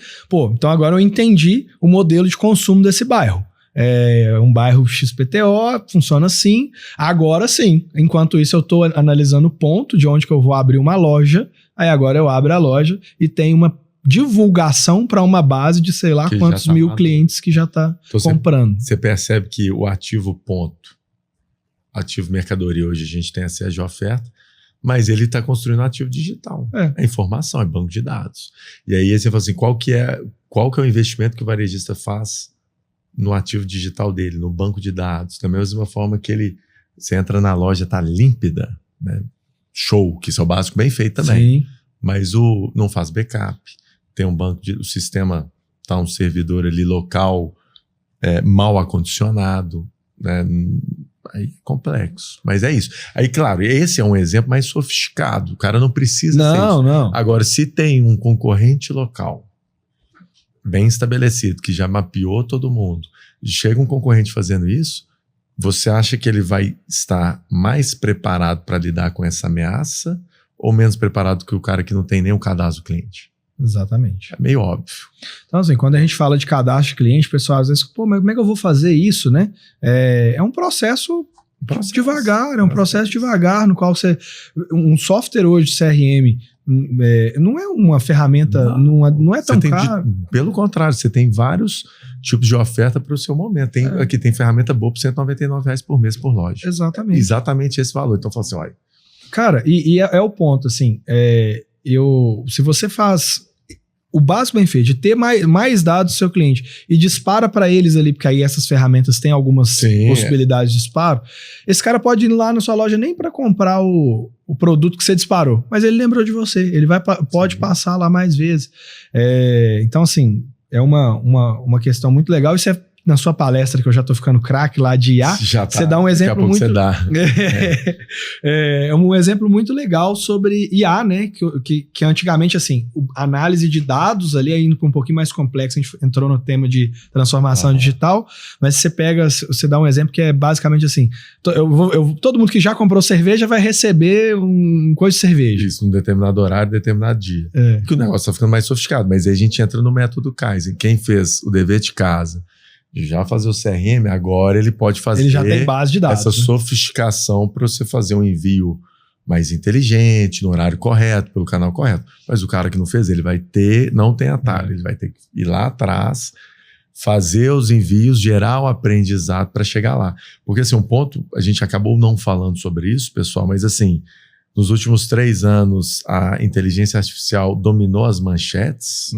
então agora eu entendi o modelo de consumo desse bairro. É um bairro XPTO, funciona assim. Agora sim, enquanto isso eu estou analisando o ponto de onde que eu vou abrir uma loja. Aí agora eu abro a loja e tem uma divulgação para uma base de sei lá quantos mil clientes que já está comprando. Você percebe que o ativo ponto, ativo mercadoria, hoje a gente tem acesso de oferta, mas ele está construindo um ativo digital. É informação, é banco de dados. E aí você fala assim, qual que é o investimento que o varejista faz no ativo digital dele, no banco de dados? Da mesma forma que você entra na loja, está límpida, né? Show, que isso é o básico bem feito também. Sim. Mas não faz backup. Tem um banco o sistema tá um servidor ali local mal acondicionado, né? Aí é complexo. Mas é isso. Aí, claro, esse é um exemplo mais sofisticado. O cara não precisa ser isso. Não. Agora, se tem um concorrente local bem estabelecido, que já mapeou todo mundo, e chega um concorrente fazendo isso, você acha que ele vai estar mais preparado para lidar com essa ameaça ou menos preparado que o cara que não tem nem o cadastro do cliente? Exatamente. É meio óbvio. Então, assim, quando a gente fala de cadastro de cliente, o pessoal às vezes, mas como é que eu vou fazer isso, né? É um processo devagar, processo devagar, no qual um software hoje de CRM não é uma ferramenta, não é tão caro. Pelo contrário, você tem vários tipos de oferta para o seu momento. Aqui tem ferramenta boa por R$199 por mês por loja. Exatamente. Exatamente esse valor. Então, eu falo assim, olha. Cara, e é o ponto, assim, se você faz o básico bem feito, de ter mais dados do seu cliente e dispara para eles ali, porque aí essas ferramentas têm algumas possibilidades de disparo, esse cara pode ir lá na sua loja nem para comprar o produto que você disparou, mas ele lembrou de você, ele pode passar lá mais vezes. Então, assim, é uma questão muito legal. Isso é na sua palestra, que eu já tô ficando craque lá de IA, você dá um exemplo muito... Você dá. É um exemplo muito legal sobre IA, né? Que antigamente, assim, análise de dados ali, indo para um pouquinho mais complexo, a gente entrou no tema de transformação digital, mas você dá um exemplo que é basicamente assim, todo mundo que já comprou cerveja vai receber coisa de cerveja. Isso, num determinado horário, determinado dia. Que o negócio tá ficando mais sofisticado, mas aí a gente entra no método Kaizen. Quem fez o dever de casa já fazer o CRM, agora ele pode fazer. Ele já tem base de dados. Essa sofisticação para você fazer um envio mais inteligente, no horário correto, pelo canal correto. Mas o cara que não fez, ele vai não tem atalho, ele vai ter que ir lá atrás, fazer os envios, gerar o aprendizado para chegar lá. Porque assim, um ponto, a gente acabou não falando sobre isso, pessoal, mas assim, nos últimos 3 anos, a inteligência artificial dominou as manchetes,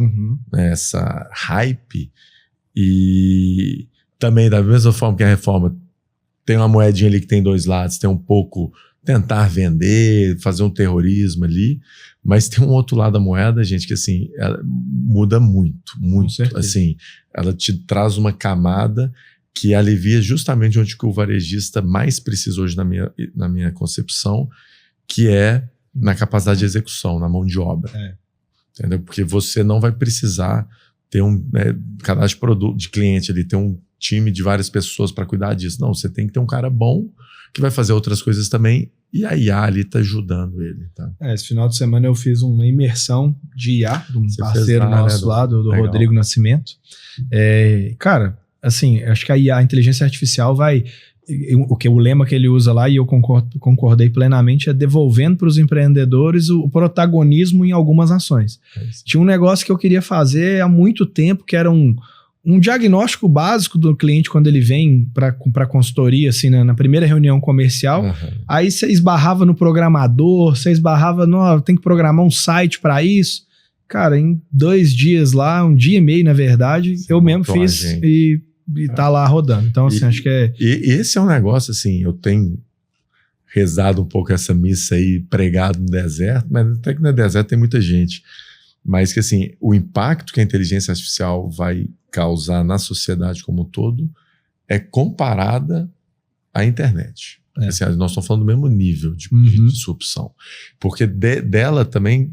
né, essa hype. E também, da mesma forma que a reforma tem uma moedinha ali que tem 2 lados, tem um pouco tentar vender, fazer um terrorismo ali, mas tem um outro lado da moeda, gente, que assim, ela muda muito, assim, ela te traz uma camada que alivia justamente onde que o varejista mais precisa hoje na minha concepção, que é na capacidade de execução, na mão de obra. Entendeu? Porque você não vai precisar ter um cadastro de produto, de cliente ali, ter um time de várias pessoas para cuidar disso. Não, você tem que ter um cara bom que vai fazer outras coisas também, e a IA ali tá ajudando ele. Tá? Esse final de semana eu fiz uma imersão de IA, de um parceiro nosso lá, do Rodrigo Nascimento. Cara, assim, acho que a IA, a inteligência artificial o lema que ele usa lá, e eu concordei plenamente, é devolvendo para os empreendedores o protagonismo em algumas ações. Tinha um negócio que eu queria fazer há muito tempo, que era um diagnóstico básico do cliente quando ele vem para consultoria, assim, né, na primeira reunião comercial. Aí você esbarrava no programador, você esbarrava tem que programar um site para isso. Cara, em 2 dias lá, 1 dia e meio, na verdade, eu mesmo fiz e tá lá rodando. Então, assim, acho que E esse é um negócio, assim, eu tenho rezado um pouco essa missa aí, pregado no deserto, mas até que no deserto tem muita gente. Mas que assim, o impacto que a inteligência artificial vai causar na sociedade como um todo é comparada à internet. Assim, nós estamos falando do mesmo nível de disrupção. Porque dela também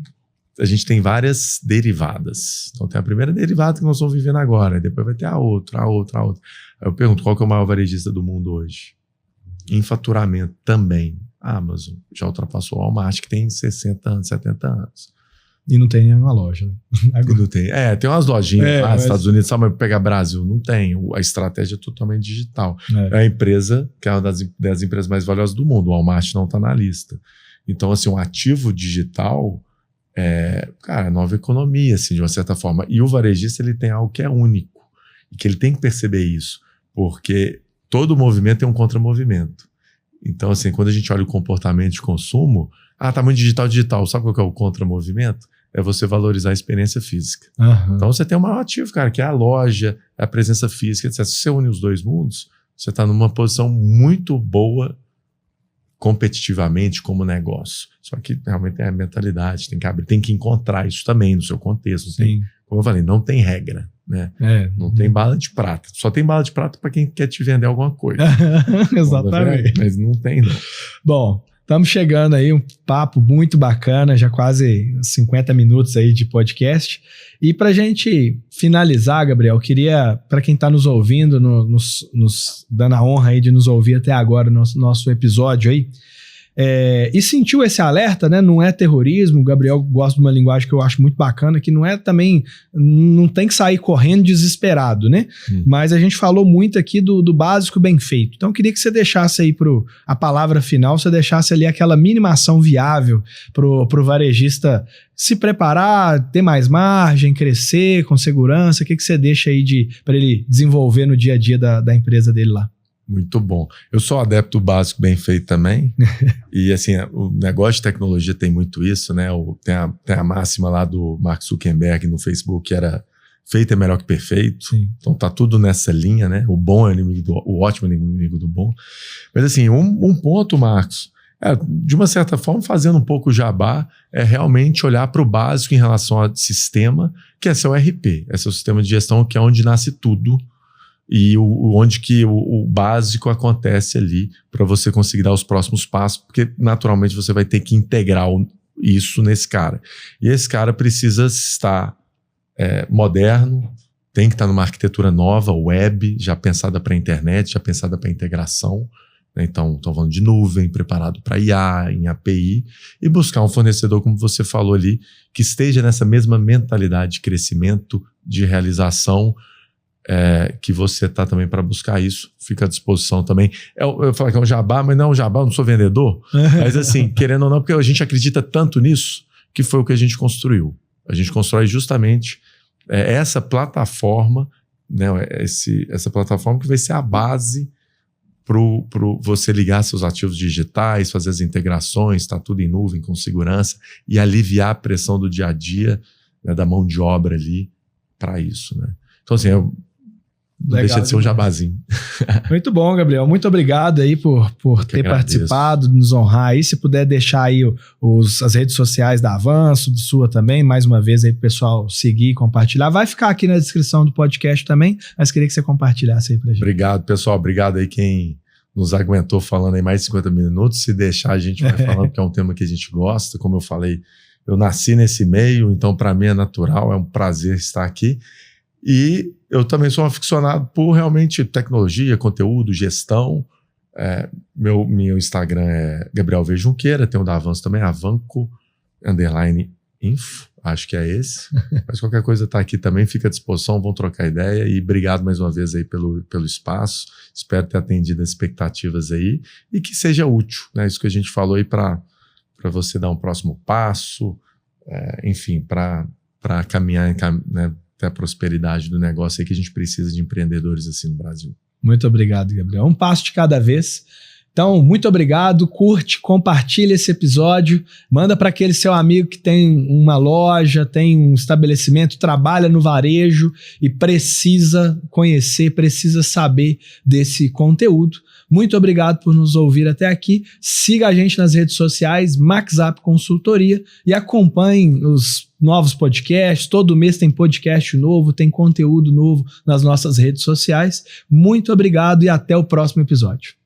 a gente tem várias derivadas. Então tem a primeira derivada que nós estamos vivendo agora, e depois vai ter a outra. Aí eu pergunto, qual que é o maior varejista do mundo hoje? Em faturamento também, a Amazon já ultrapassou o Walmart, que tem 60 anos, 70 anos. E não tem nenhuma loja, né? Não tem. Tem umas lojinhas lá nos mas... Estados Unidos, sabe, mas pegar Brasil, não tem. A estratégia é totalmente digital. É a empresa que é uma das 10 empresas mais valiosas do mundo. O Walmart não está na lista. Então, assim, um ativo digital é nova economia, assim, de uma certa forma. E o varejista, ele tem algo que é único. E que ele tem que perceber isso. Porque todo movimento tem um contramovimento. Então, assim, quando a gente olha o comportamento de consumo, tá muito digital. Sabe qual que é o contramovimento? É você valorizar a experiência física. Então você tem um maior ativo, cara, que é a loja, é a presença física, etc. Se você une os dois mundos, você está numa posição muito boa competitivamente como negócio. Só que realmente é a mentalidade, tem que abrir, tem que encontrar isso também no seu contexto. Tem, como eu falei, não tem regra, né? Não tem bala de prata. Só tem bala de prata para quem quer te vender alguma coisa. Exatamente. Mas não tem, não. Bom, estamos chegando aí, um papo muito bacana, já quase 50 minutos aí de podcast. E para a gente finalizar, Gabriel, queria, para quem está nos ouvindo, nos dando a honra aí de nos ouvir até agora, nosso episódio aí, e sentiu esse alerta, né? Não é terrorismo. O Gabriel gosta de uma linguagem que eu acho muito bacana, que não é também, não tem que sair correndo desesperado, né? Mas a gente falou muito aqui do básico bem feito. Então eu queria que você deixasse aí a palavra final, você deixasse ali aquela mínima ação viável pro varejista se preparar, ter mais margem, crescer com segurança. O que você deixa aí para ele desenvolver no dia a dia da empresa dele lá? Muito bom. Eu sou adepto do básico bem feito também. E assim, o negócio de tecnologia tem muito isso, né? Tem a máxima lá do Mark Zuckerberg no Facebook, que era feito é melhor que perfeito. Sim. Então tá tudo nessa linha, né? O bom é o ótimo é inimigo do bom. Mas assim, um ponto, Marcos, de uma certa forma, fazendo um pouco o jabá, é realmente olhar para o básico em relação ao sistema, que é seu ERP, é seu sistema de gestão, que é onde nasce tudo. E onde que o básico acontece ali para você conseguir dar os próximos passos, porque naturalmente você vai ter que integrar isso nesse cara. E esse cara precisa estar moderno, tem que estar numa arquitetura nova, web, já pensada para a internet, já pensada para integração. Né? Então, estão falando de nuvem, preparado para IA, em API, e buscar um fornecedor, como você falou ali, que esteja nessa mesma mentalidade de crescimento, de realização, que você está também para buscar isso, fica à disposição também. Eu falo que é um jabá, mas não é um jabá, eu não sou vendedor, mas assim, querendo ou não, porque a gente acredita tanto nisso, que foi o que a gente construiu. A gente constrói justamente essa plataforma, né, essa plataforma que vai ser a base para você ligar seus ativos digitais, fazer as integrações, está tudo em nuvem, com segurança, e aliviar a pressão do dia a dia, né, da mão de obra ali para isso, né? Então assim, não deixa de ser um jabazinho. Muito bom, Gabriel. Muito obrigado aí por ter participado, nos honrar aí. Se puder deixar aí as redes sociais da Avanço, do sua também, mais uma vez aí pro pessoal seguir e compartilhar. Vai ficar aqui na descrição do podcast também, mas queria que você compartilhasse aí pra gente. Obrigado, pessoal. Obrigado aí quem nos aguentou falando aí mais de 50 minutos. Se deixar, a gente vai falando, que é um tema que a gente gosta. Como eu falei, eu nasci nesse meio, então para mim é natural, é um prazer estar aqui. E eu também sou um aficionado por realmente tecnologia, conteúdo, gestão. Meu Instagram é Gabriel V. Junqueira, tem o da Avanço também, Avanco_info, acho que é esse. Mas qualquer coisa está aqui também, fica à disposição, vão trocar ideia. E obrigado mais uma vez aí pelo espaço. Espero ter atendido as expectativas aí e que seja útil, né? Isso que a gente falou aí para você dar um próximo passo, enfim, para caminhar, né, até a prosperidade do negócio aí, que a gente precisa de empreendedores assim no Brasil. Muito obrigado, Gabriel. Um passo de cada vez. Então, muito obrigado. Curte, compartilha esse episódio, manda para aquele seu amigo que tem uma loja, tem um estabelecimento, trabalha no varejo e precisa conhecer, precisa saber desse conteúdo, Muito obrigado por nos ouvir até aqui. Siga a gente nas redes sociais, MaxUp Consultoria, e acompanhem os novos podcasts. Todo mês tem podcast novo, tem conteúdo novo nas nossas redes sociais. Muito obrigado e até o próximo episódio.